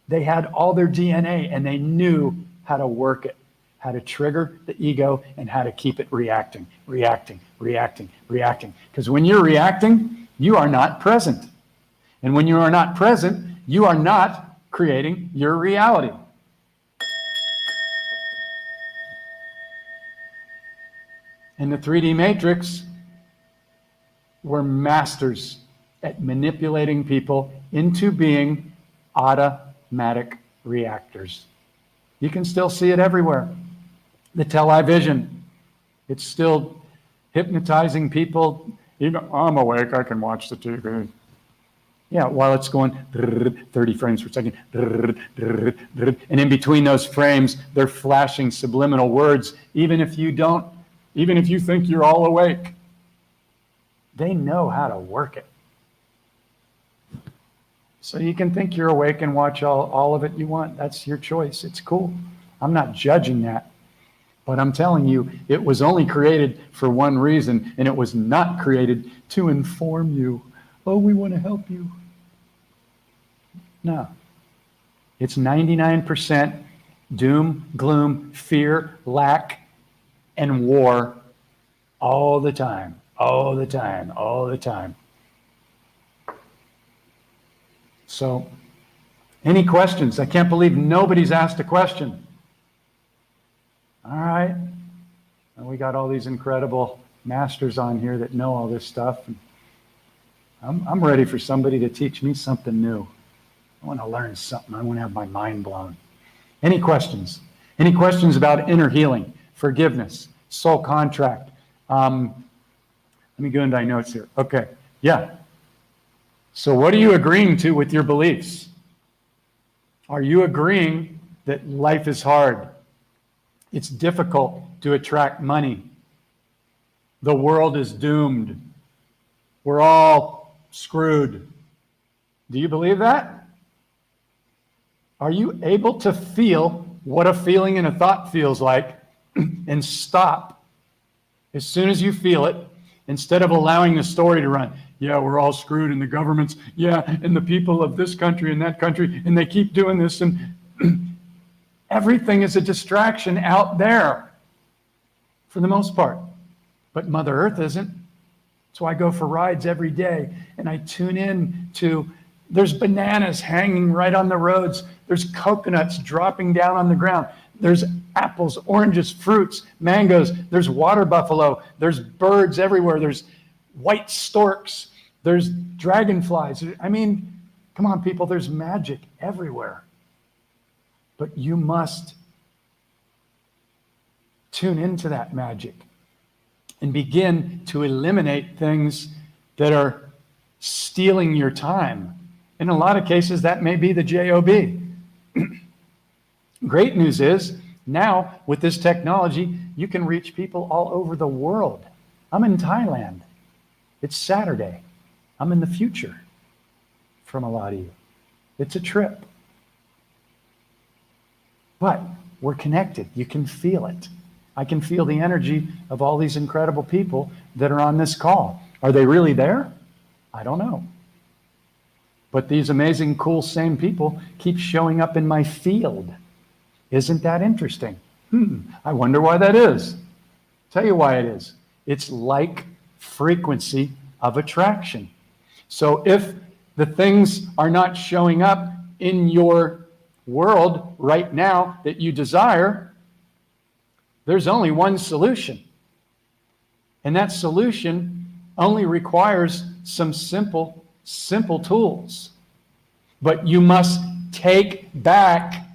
They had all their DNA and they knew how to work it, how to trigger the ego and how to keep it reacting. Because when you're reacting, you are not present. And when you are not present, you are not creating your reality. In the 3D matrix, we're masters at manipulating people into being automatic reactors. You can still see it everywhere. The television, it's still hypnotizing people. Even I'm awake, I can watch the TV. Yeah, while it's going 30 frames per second. And in between those frames, they're flashing subliminal words. Even if you think you're all awake, they know how to work it. So you can think you're awake and watch all of it you want. That's your choice. It's cool. I'm not judging that. But I'm telling you, it was only created for one reason, and it was not created to inform you. Oh, we want to help you. No. It's 99% doom, gloom, fear, lack, and war all the time. So, any questions? I can't believe nobody's asked a question. All right. And we got all these incredible masters on here that know all this stuff. And I'm ready for somebody to teach me something new. I want to learn something. I want to have my mind blown. Any questions? Any questions about inner healing, forgiveness, soul contract? Let me go into my notes here. Okay. Yeah. So what are you agreeing to with your beliefs? Are you agreeing that life is hard? It's difficult to attract money. The world is doomed. We're all screwed. Do you believe that? Are you able to feel what a feeling and a thought feels like and stop as soon as you feel it, instead of allowing the story to run? Yeah, we're all screwed, and the governments, yeah, and the people of this country and that country, and they keep doing this, and everything is a distraction out there for the most part. But Mother Earth isn't. So I go for rides every day, and I tune in to, there's bananas hanging right on the roads. There's coconuts dropping down on the ground. There's apples, oranges, fruits, mangoes. There's water buffalo. There's birds everywhere. There's white storks. There's dragonflies. I mean, come on, people, there's magic everywhere. But you must tune into that magic and begin to eliminate things that are stealing your time. In a lot of cases, that may be the job. Great news is, now with this technology, you can reach people all over the world. I'm in Thailand. It's Saturday. I'm in the future from a lot of you. It's a trip. But we're connected. You can feel it. I can feel the energy of all these incredible people that are on this call. Are they really there? I don't know. But these amazing, cool, same people keep showing up in my field. Isn't that interesting? I wonder why that is. Tell you why it is. It's like frequency of attraction. So if the things are not showing up in your world right now that you desire, there's only one solution. And that solution only requires some simple tools. But you must take back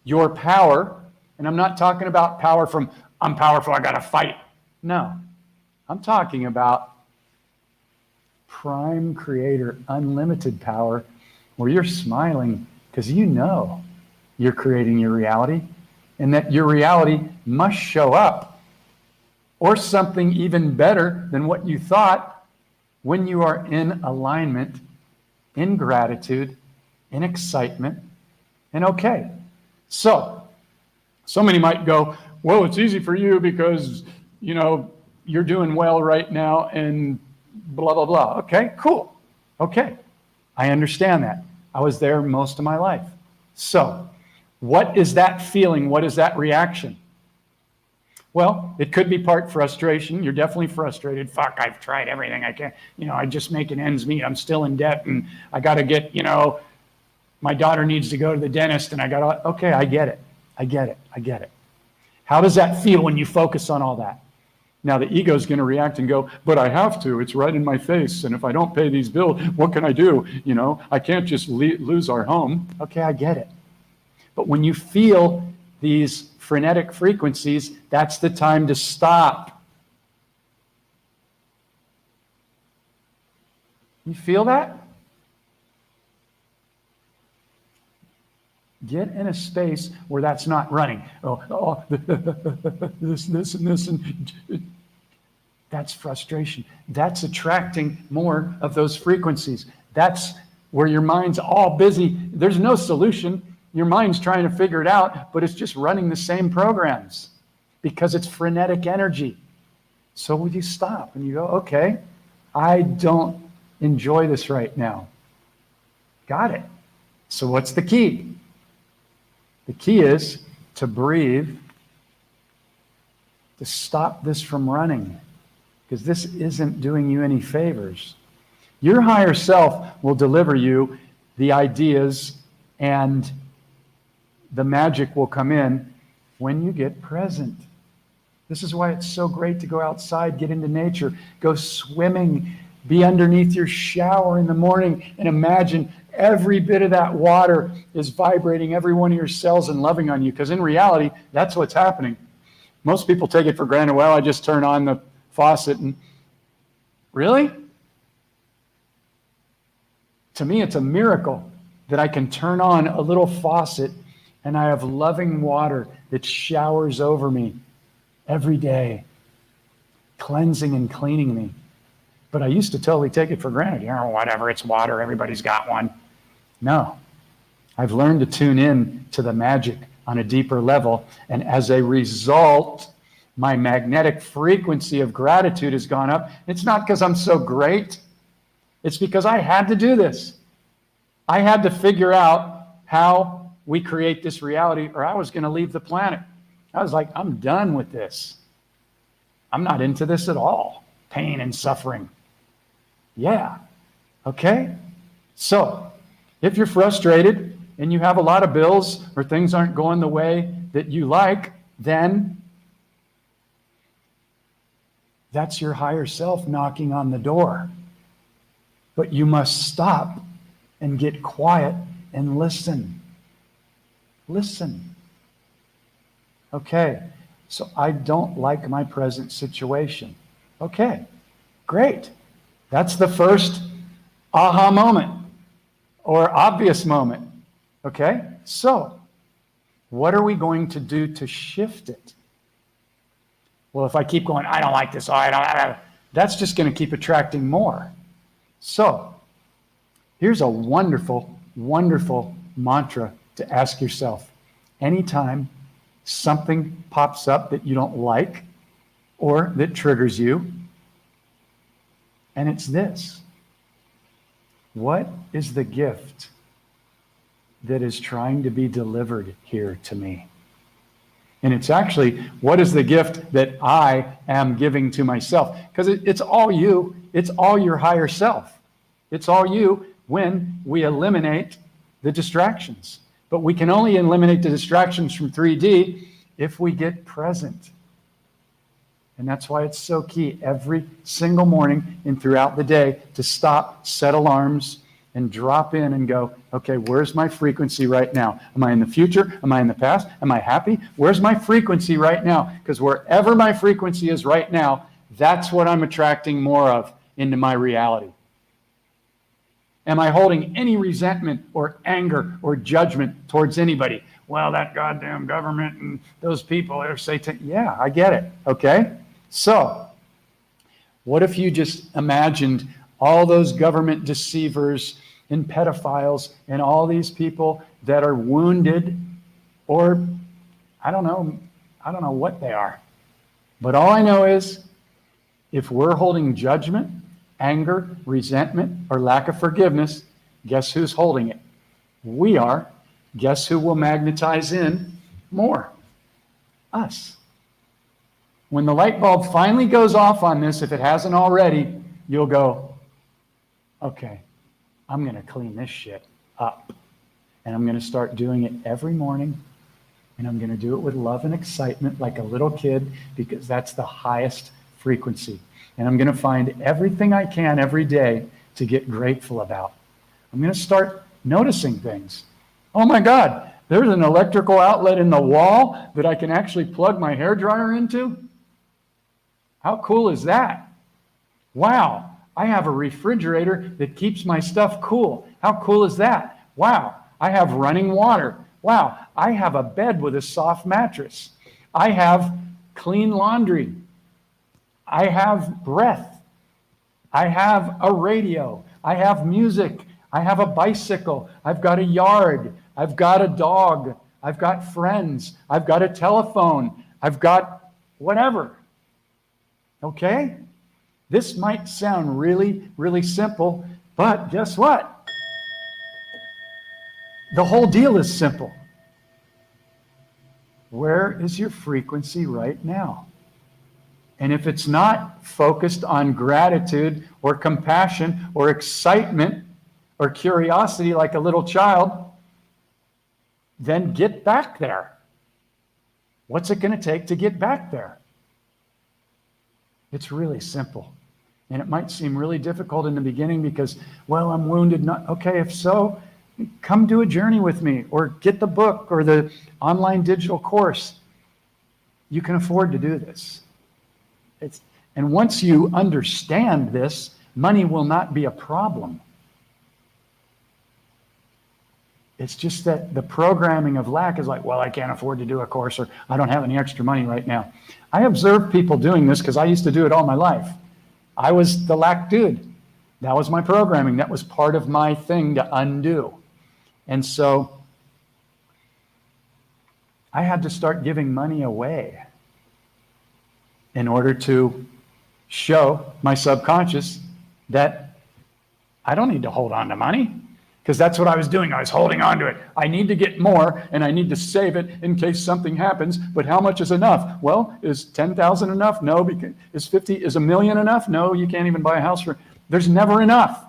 your power. And I'm not talking about power from, I'm powerful, I gotta fight. No, I'm talking about prime creator, unlimited power, where you're smiling because you know you're creating your reality and that your reality must show up, or something even better than what you thought, when you are in alignment, in gratitude, in excitement, and okay. So many might go, well, it's easy for you because, you know, you're doing well right now and blah, blah, blah. Okay, cool. Okay, I understand that. I was there most of my life. So what is that feeling? What is that reaction? Well, it could be part frustration. You're definitely frustrated. Fuck, I've tried everything I can. You know, I just making ends meet. I'm still in debt and I got to get, you know, my daughter needs to go to the dentist and I got to, okay, I get it. I get it. I get it. How does that feel when you focus on all that? Now the ego is going to react and go, but I have to. It's right in my face. And if I don't pay these bills, what can I do? You know, I can't just lose our home. Okay, I get it. But when you feel these frenetic frequencies, that's the time to stop. You feel that? Get in a space where that's not running. This and this. And that's frustration. That's attracting more of those frequencies. That's where your mind's all busy. There's no solution. Your mind's trying to figure it out, but it's just running the same programs because it's frenetic energy. So will you stop and you go, okay, I don't enjoy this right now. Got it. So what's the key? The key is to breathe, to stop this from running, because this isn't doing you any favors. Your higher self will deliver you the ideas, and the magic will come in when you get present. This is why it's so great to go outside, get into nature, go swimming, be underneath your shower in the morning, and imagine every bit of that water is vibrating every one of your cells and loving on you, because in reality, that's what's happening. Most people take it for granted. Well, I just turn on the faucet and really? To me, it's a miracle that I can turn on a little faucet and I have loving water that showers over me every day, cleansing and cleaning me. But I used to totally take it for granted. You know, whatever, it's water, everybody's got one. No, I've learned to tune in to the magic on a deeper level. And as a result, my magnetic frequency of gratitude has gone up. It's not because I'm so great. It's because I had to do this. I had to figure out how we create this reality, or I was going to leave the planet. I was like, I'm done with this. I'm not into this at all. Pain and suffering. Yeah. Okay. So if you're frustrated and you have a lot of bills or things aren't going the way that you like, then that's your higher self knocking on the door. But you must stop and get quiet and listen. Listen. Okay, so I don't like my present situation. Okay, great. That's the first aha moment or obvious moment. Okay, so what are we going to do to shift it? Well, if I keep going, I don't like this, that's just going to keep attracting more. So here's a wonderful, wonderful mantra to ask yourself. Anytime something pops up that you don't like or that triggers you, and it's this: what is the gift that is trying to be delivered here to me? And it's actually, what is the gift that I am giving to myself? Because it's all you. It's all your higher self. It's all you when we eliminate the distractions. But we can only eliminate the distractions from 3D if we get present. And that's why it's so key every single morning and throughout the day to stop, set alarms, and drop in and go, okay, where's my frequency right now? Am I in the future? Am I in the past? Am I happy? Where's my frequency right now? Because wherever my frequency is right now, that's what I'm attracting more of into my reality. Am I holding any resentment or anger or judgment towards anybody? Well, that goddamn government and those people are Satan. Yeah, I get it. Okay. So what if you just imagined all those government deceivers and pedophiles and all these people that are wounded, or I don't know what they are. But all I know is if we're holding judgment, anger, resentment, or lack of forgiveness, guess who's holding it? We are. Guess who will magnetize in more? Us. When the light bulb finally goes off on this, if it hasn't already, you'll go, okay, I'm going to clean this shit up. And I'm going to start doing it every morning. And I'm going to do it with love and excitement like a little kid, because that's the highest frequency. And I'm going to find everything I can every day to get grateful about. I'm going to start noticing things. Oh my God, there's an electrical outlet in the wall that I can actually plug my hairdryer into? How cool is that? Wow, I have a refrigerator that keeps my stuff cool. How cool is that? Wow, I have running water. Wow, I have a bed with a soft mattress. I have clean laundry. I have breath. I have a radio. I have music. I have a bicycle. I've got a yard. I've got a dog. I've got friends. I've got a telephone. I've got whatever. Okay? This might sound really, really simple, but guess what? The whole deal is simple. Where is your frequency right now? And if it's not focused on gratitude or compassion or excitement or curiosity like a little child, then get back there. What's it going to take to get back there? It's really simple. And it might seem really difficult in the beginning because, well, I'm wounded. Okay, if so, come do a journey with me or get the book or the online digital course. You can afford to do this. And once you understand this, money will not be a problem. It's just that the programming of lack is like, well, I can't afford to do a course, or I don't have any extra money right now. I observe people doing this because I used to do it all my life. I was the lack dude. That was my programming. That was part of my thing to undo. And so I had to start giving money away in order to show my subconscious that I don't need to hold on to money, because that's what I was doing. I was holding on to it. I need to get more, and I need to save it in case something happens. But how much is enough? Well, is 10,000 enough? No. Is $1 million enough? No, you can't even buy a house for. There's never enough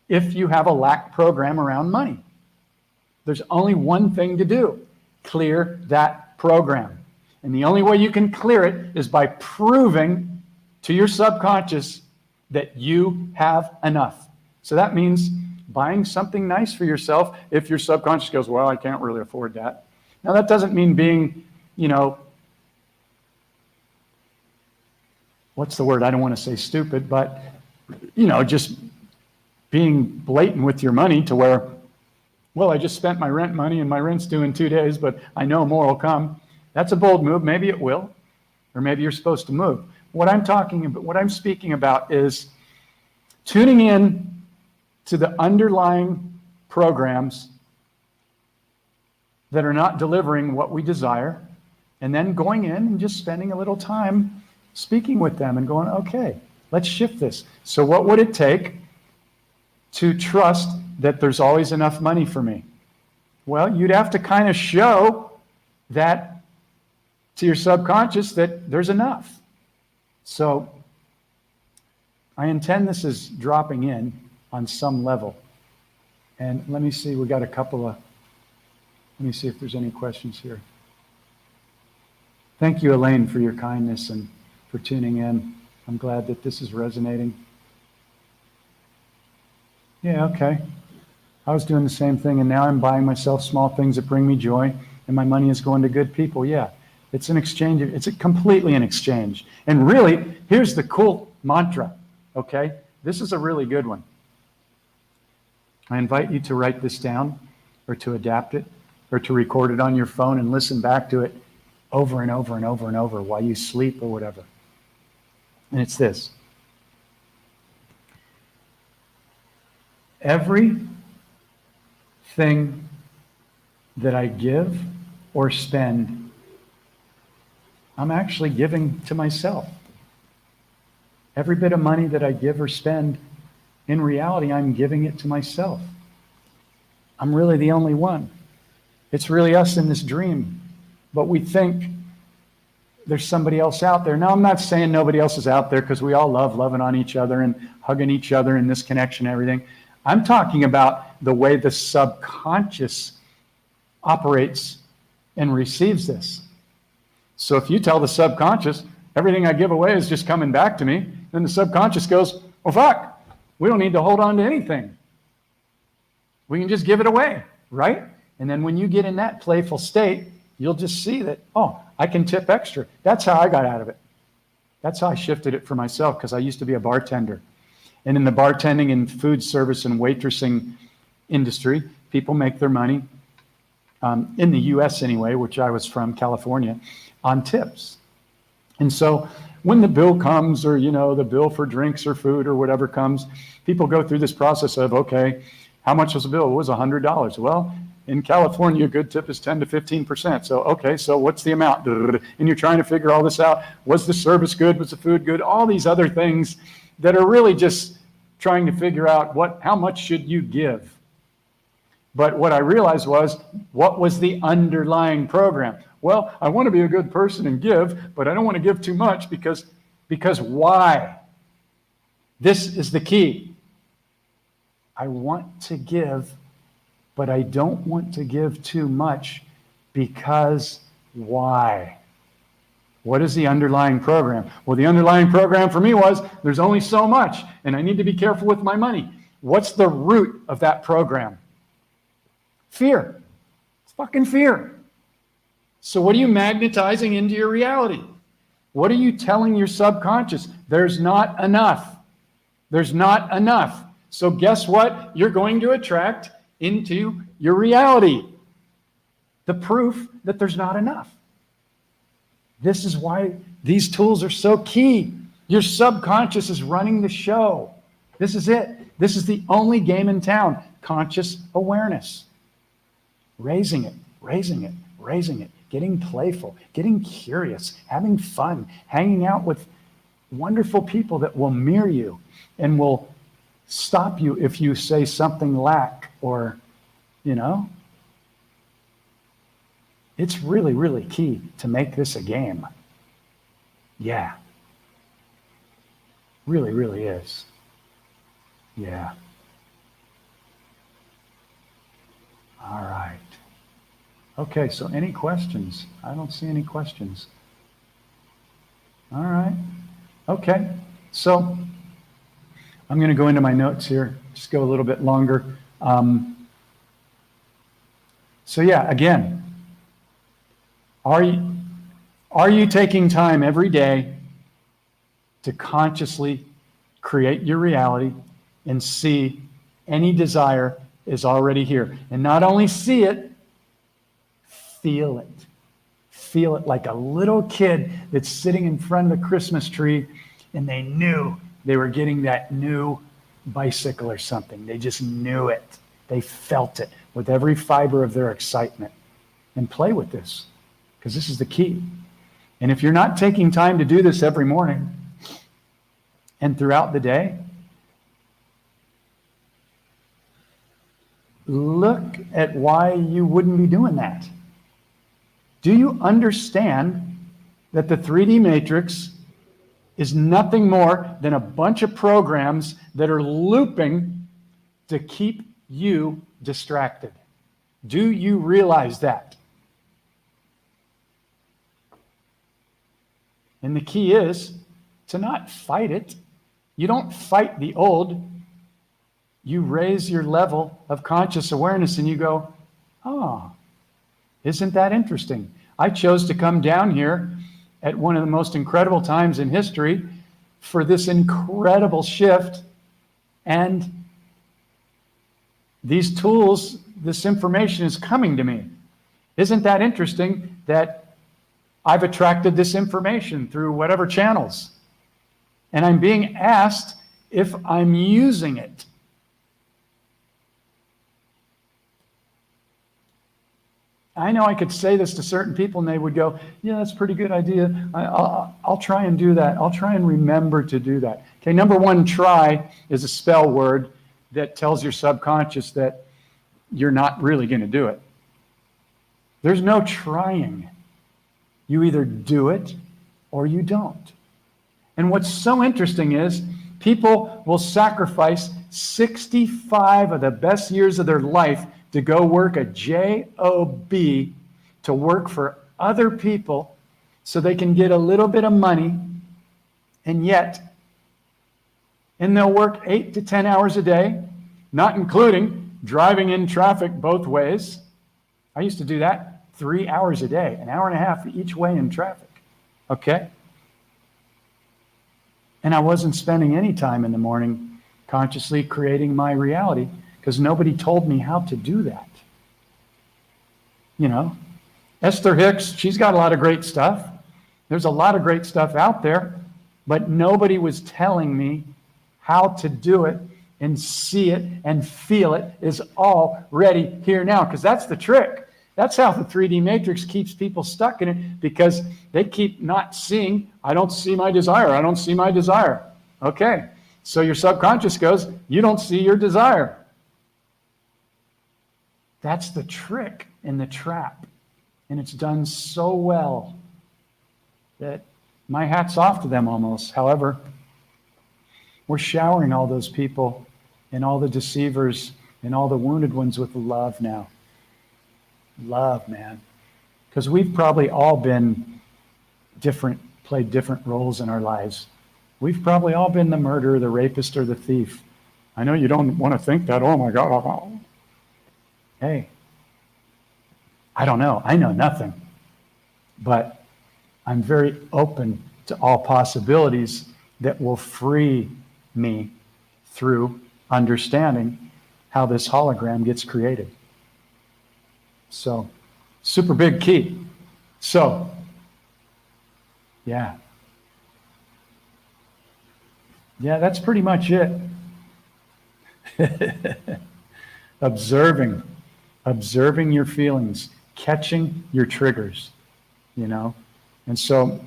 if you have a lack program around money. There's only one thing to do: clear that program. And the only way you can clear it is by proving to your subconscious that you have enough. So that means buying something nice for yourself if your subconscious goes, well, I can't really afford that. Now, that doesn't mean being, what's the word? I don't want to say stupid, but, just being blatant with your money to where, well, I just spent my rent money and my rent's due in 2 days, but I know more will come. That's a bold move. Maybe it will, or maybe you're supposed to move. What I'm speaking about is tuning in to the underlying programs that are not delivering what we desire, and then going in and just spending a little time speaking with them and going, okay, let's shift this. So what would it take to trust that there's always enough money for me? Well, you'd have to kind of show that to your subconscious that there's enough. So I intend this is dropping in on some level. And let me see, we got a couple of, let me see if there's any questions here. Thank you, Elaine, for your kindness and for tuning in. I'm glad that this is resonating. Yeah, okay. I was doing the same thing, and now I'm buying myself small things that bring me joy, and my money is going to good people. Yeah, it's an exchange. It's completely an exchange. And really, here's the cool mantra, okay? This is a really good one. I invite you to write this down, or to adapt it, or to record it on your phone and listen back to it over and over and over and over while you sleep or whatever. And it's this. Everything that I give or spend, I'm actually giving to myself. Every bit of money that I give or spend, in reality, I'm giving it to myself. I'm really the only one. It's really us in this dream. But we think there's somebody else out there. Now, I'm not saying nobody else is out there, because we all love loving on each other and hugging each other and this connection and everything. I'm talking about the way the subconscious operates and receives this. So if you tell the subconscious, everything I give away is just coming back to me, then the subconscious goes, well, fuck, we don't need to hold on to anything. We can just give it away, right? And then when you get in that playful state, you'll just see that, oh, I can tip extra. That's how I got out of it. That's how I shifted it for myself, because I used to be a bartender. And in the bartending and food service and waitressing industry, people make their money, in the US anyway, which I was from, California, on tips. And so when the bill comes, or, the bill for drinks or food or whatever comes, people go through this process of, okay, how much was the bill? It was $100. Well, in California, a good tip is 10 to 15%. So, okay, so what's the amount? And you're trying to figure all this out. Was the service good? Was the food good? All these other things that are really just trying to figure out how much should you give. But what I realized was, what was the underlying program? Well, I want to be a good person and give, but I don't want to give too much because why? This is the key. I want to give, but I don't want to give too much, because why? What is the underlying program? Well, the underlying program for me was, there's only so much, and I need to be careful with my money. What's the root of that program? Fear. It's fucking fear. So what are you magnetizing into your reality? What are you telling your subconscious? There's not enough. There's not enough. So guess what? You're going to attract into your reality the proof that there's not enough. This is why these tools are so key. Your subconscious is running the show. This is it. This is the only game in town. Conscious awareness. Raising it, raising it, raising it. Getting playful, getting curious, having fun, hanging out with wonderful people that will mirror you and will stop you if you say something lack, or, It's really, really key to make this a game. Yeah. Really, really is. Yeah. All right. Okay, so any questions? I don't see any questions. All right. Okay, so I'm going to go into my notes here, just go a little bit longer. So yeah, again, are you taking time every day to consciously create your reality and see any desire is already here. And not only see it, feel it. Feel it like a little kid that's sitting in front of the Christmas tree and they knew they were getting that new bicycle or something. They just knew it. They felt it with every fiber of their excitement. And play with this, because this is the key. And if you're not taking time to do this every morning and throughout the day, look at why you wouldn't be doing that. Do you understand that the 3D matrix is nothing more than a bunch of programs that are looping to keep you distracted? Do you realize that? And the key is to not fight it. You don't fight the old. You raise your level of conscious awareness and you go, oh, isn't that interesting? I chose to come down here at one of the most incredible times in history for this incredible shift. And these tools, this information is coming to me. Isn't that interesting that I've attracted this information through whatever channels, and I'm being asked if I'm using it? I know I could say this to certain people and they would go, yeah, that's a pretty good idea. I'll try and do that. I'll try and remember to do that. Okay, number one, try is a spell word that tells your subconscious that you're not really going to do it. There's no trying. You either do it or you don't. And what's so interesting is people will sacrifice 65 of the best years of their life to go work a job, to work for other people so they can get a little bit of money, and they'll work 8 to 10 hours a day, not including driving in traffic both ways. I used to do that 3 hours a day, an hour and a half each way in traffic, okay? And I wasn't spending any time in the morning consciously creating my reality because nobody told me how to do that. You know, Esther Hicks, she's got a lot of great stuff. There's a lot of great stuff out there, but nobody was telling me how to do it and see it and feel it is already here now, because that's the trick. That's how the 3D matrix keeps people stuck in it, because they keep not seeing, I don't see my desire, I don't see my desire. Okay, so your subconscious goes, you don't see your desire. That's the trick in the trap. And it's done so well that my hat's off to them almost. However, we're showering all those people and all the deceivers and all the wounded ones with love now. Love, man. Because we've probably all been different, played different roles in our lives. We've probably all been the murderer, the rapist, or the thief. I know you don't want to think that, oh my God. Hey, I don't know. I know nothing. But I'm very open to all possibilities that will free me through understanding how this hologram gets created. So, super big key. So, yeah, that's pretty much it. Observing your feelings, catching your triggers, you know. And so,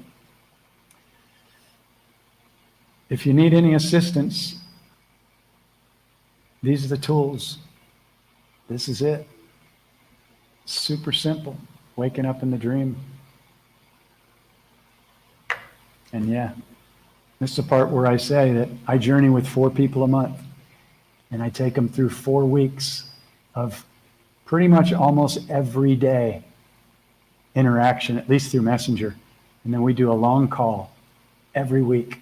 if you need any assistance, these are the tools. This is it. Super simple. Waking up in the dream. And yeah, this is the part where I say that I journey with 4 people a month. And I take them through 4 weeks of pretty much almost every day interaction, at least through Messenger. And then we do a long call every week.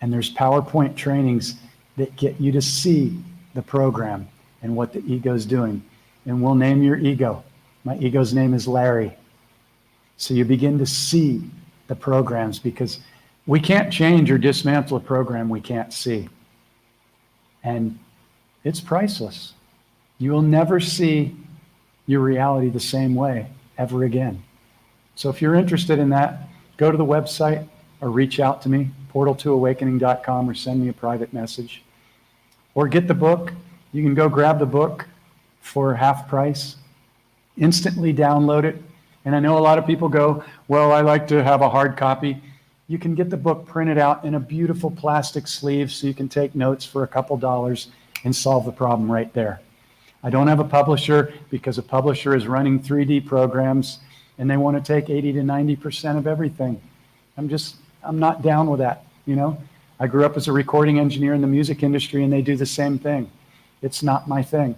And there's PowerPoint trainings that get you to see the program and what the ego's doing. And we'll name your ego. My ego's name is Larry. So you begin to see the programs, because We can't change or dismantle a program we can't see. And it's priceless. You will never see your reality the same way ever again. So if you're interested in that, go to the website or reach out to me, portal2awakening.com, or send me a private message. Or get the book. You can go grab the book for half price, instantly download it. And I know a lot of people go, well, I like to have a hard copy. You can get the book printed out in a beautiful plastic sleeve so you can take notes for a couple dollars and solve the problem right there. I don't have a publisher because a publisher is running 3D programs and they want to take 80 to 90% of everything. I'm not down with that, you know. I grew up as a recording engineer in the music industry and they do the same thing. It's not my thing,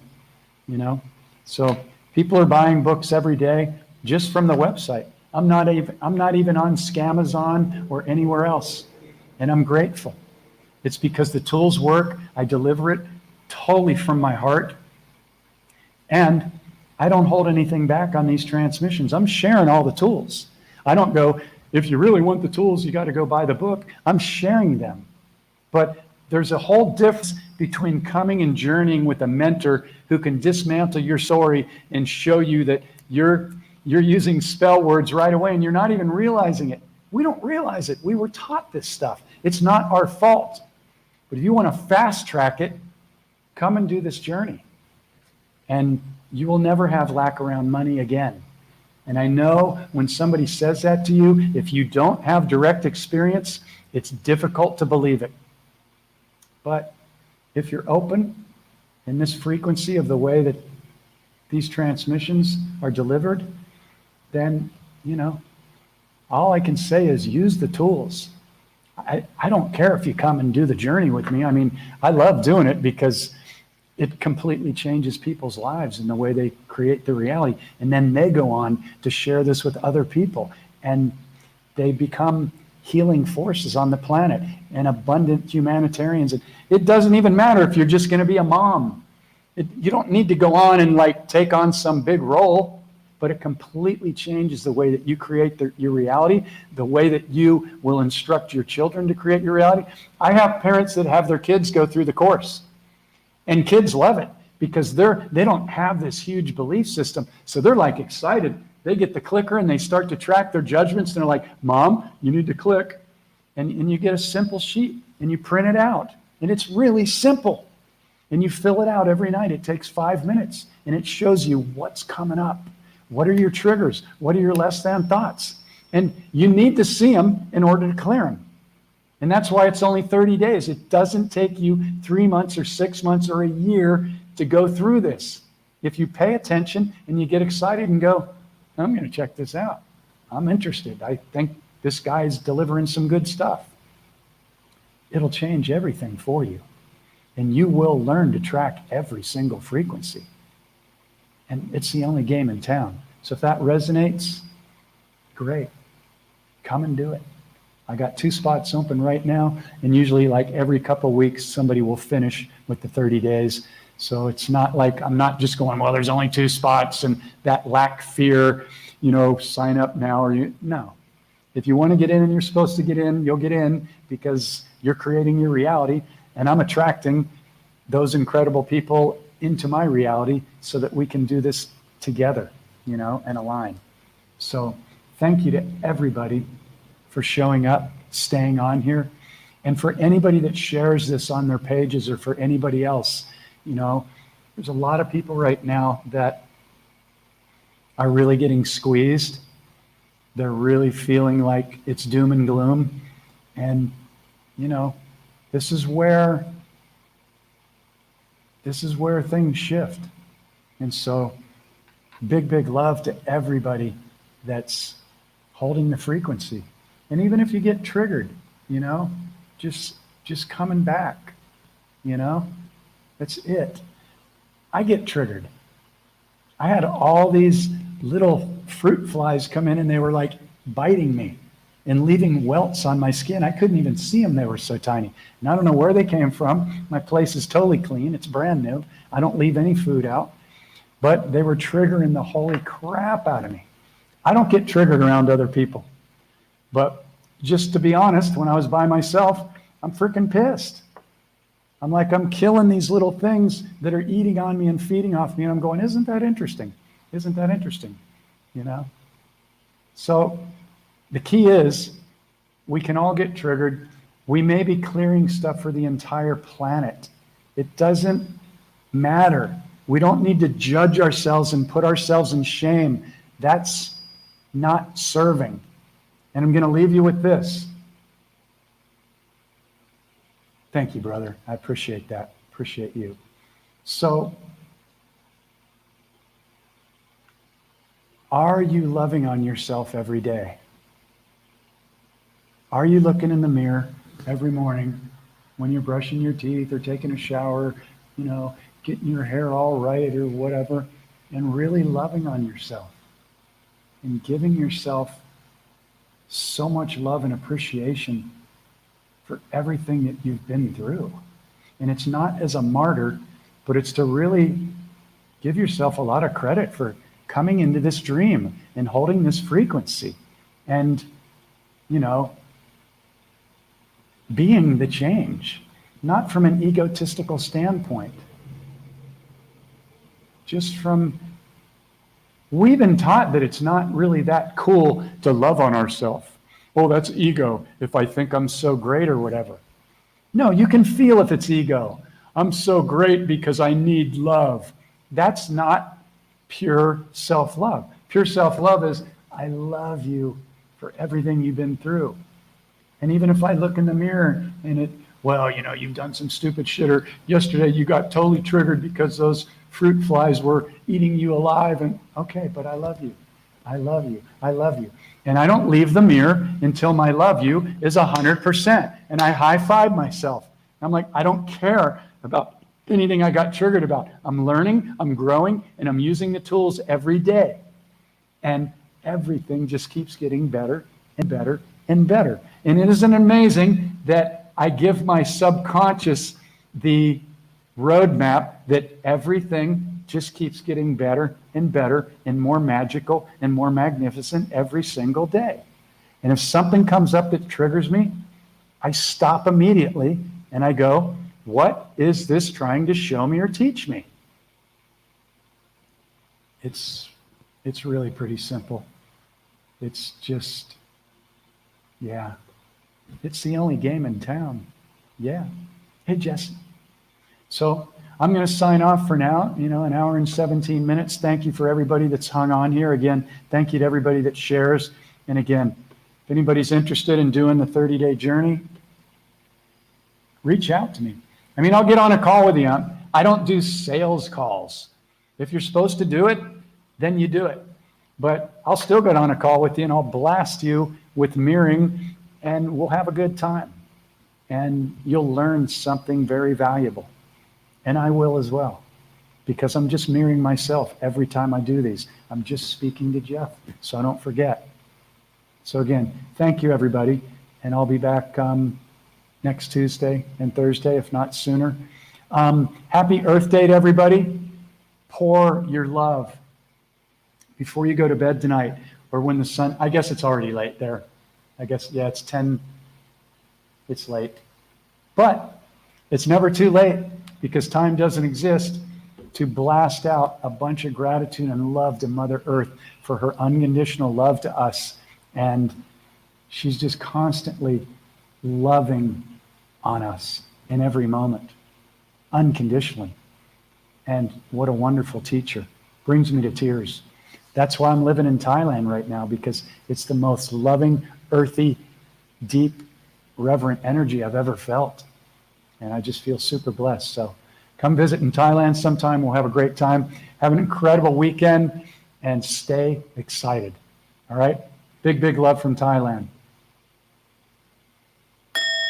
you know. So people are buying books every day just from the website. I'm not even on Scamazon or anywhere else, and I'm grateful. It's because the tools work. I deliver it totally from my heart, and I don't hold anything back on these transmissions. I'm sharing all the tools. I don't go, if you really want the tools, you got to go buy the book. I'm sharing them. But there's a whole difference between coming and journeying with a mentor who can dismantle your story and show you that you're using spell words right away and you're not even realizing it. We don't realize it. We were taught this stuff. It's not our fault. But if you want to fast track it, come and do this journey. And you will never have lack around money again. And I know when somebody says that to you, if you don't have direct experience, it's difficult to believe it. But if you're open in this frequency of the way that these transmissions are delivered, then, you know, all I can say is use the tools. I don't care if you come and do the journey with me. I mean, I love doing it because it completely changes people's lives in the way they create the reality. And then they go on to share this with other people. And they become healing forces on the planet and abundant humanitarians. And it doesn't even matter if you're just going to be a mom. You don't need to go on and like take on some big role, but it completely changes the way that you create your reality, the way that you will instruct your children to create your reality. I have parents that have their kids go through the course, and kids love it because they don't have this huge belief system. So they're like excited. They get the clicker and they start to track their judgments. And they're like, Mom, you need to click. And you get a simple sheet and you print it out. And it's really simple. And you fill it out every night. It takes 5 minutes. And it shows you what's coming up. What are your triggers? What are your less than thoughts? And you need to see them in order to clear them. And that's why it's only 30 days. It doesn't take you 3 months or 6 months or a year to go through this. If you pay attention and you get excited and go, I'm going to check this out. I'm interested. I think this guy's delivering some good stuff. It'll change everything for you. And you will learn to track every single frequency. And it's the only game in town. So if that resonates, great. Come and do it. I got 2 spots open right now, and usually like every couple of weeks, somebody will finish with the 30 days. So it's not like I'm not just going, well, there's only 2 spots and that lack fear, you know, sign up now no. If you want to get in and you're supposed to get in, you'll get in because you're creating your reality, and I'm attracting those incredible people into my reality so that we can do this together, you know, and align. So thank you to everybody for showing up, staying on here, and for anybody that shares this on their pages or for anybody else. You know, there's a lot of people right now that are really getting squeezed. They're really feeling like it's doom and gloom. And, you know, this is where things shift. And so big, big love to everybody that's holding the frequency. And even if you get triggered, you know, just coming back, you know, that's it. I get triggered. I had all these little fruit flies come in and they were like biting me and leaving welts on my skin. I couldn't even see them. They were so tiny. And I don't know where they came from. My place is totally clean. It's brand new. I don't leave any food out. But they were triggering the holy crap out of me. I don't get triggered around other people. But just to be honest, when I was by myself, I'm freaking pissed. I'm like, I'm killing these little things that are eating on me and feeding off me. And I'm going, isn't that interesting? Isn't that interesting? You know? So the key is we can all get triggered. We may be clearing stuff for the entire planet. It doesn't matter. We don't need to judge ourselves and put ourselves in shame. That's not serving. And I'm going to leave you with this. Thank you, brother. I appreciate that. Appreciate you. So, are you loving on yourself every day? Are you looking in the mirror every morning when you're brushing your teeth or taking a shower, you know, getting your hair all right or whatever, and really loving on yourself and giving yourself so much love and appreciation for everything that you've been through? And it's not as a martyr, but it's to really give yourself a lot of credit for coming into this dream and holding this frequency and, you know, being the change, not from an egotistical standpoint, just from, we've been taught that it's not really that cool to love on ourselves. Oh, that's ego, if I think I'm so great or whatever. No, you can feel if it's ego. I'm so great because I need love. That's not pure self-love. Pure self-love is, I love you for everything you've been through. And even if I look in the mirror and it, well, you know, you've done some stupid shit, or yesterday you got totally triggered because those fruit flies were eating you alive, and okay, but I love you. I love you. I love you. And I don't leave the mirror until my love you is 100%. And I high five myself. I'm like, I don't care about anything I got triggered about. I'm learning, I'm growing, and I'm using the tools every day. And everything just keeps getting better and better and better. And it isn't amazing that I give my subconscious the roadmap that everything just keeps getting better and better and more magical and more magnificent every single day. And if something comes up that triggers me, I stop immediately and I go, what is this trying to show me or teach me? It's really pretty simple. It's just, yeah, it's the only game in town. Yeah. Hey, Jesse. So I'm going to sign off for now, you know, an hour and 17 minutes. Thank you for everybody that's hung on here. Again, thank you to everybody that shares. And again, if anybody's interested in doing the 30-day journey, reach out to me. I mean, I'll get on a call with you. I don't do sales calls. If you're supposed to do it, then you do it. But I'll still get on a call with you and I'll blast you with mirroring and we'll have a good time. And you'll learn something very valuable. And I will as well, because I'm just mirroring myself every time I do these. I'm just speaking to Jeff, so I don't forget. So again, thank you, everybody. And I'll be back next Tuesday and Thursday, if not sooner. Happy Earth Day to everybody. Pour your love before you go to bed tonight, or when the sun, I guess it's already late there. I guess, yeah, it's 10, it's late. But it's never too late, because time doesn't exist, to blast out a bunch of gratitude and love to Mother Earth for her unconditional love to us. And she's just constantly loving on us in every moment, unconditionally. And what a wonderful teacher. Brings me to tears. That's why I'm living in Thailand right now, because it's the most loving, earthy, deep, reverent energy I've ever felt. And I just feel super blessed. So come visit in Thailand sometime. We'll have a great time. Have an incredible weekend and stay excited. All right? Big, big love from Thailand.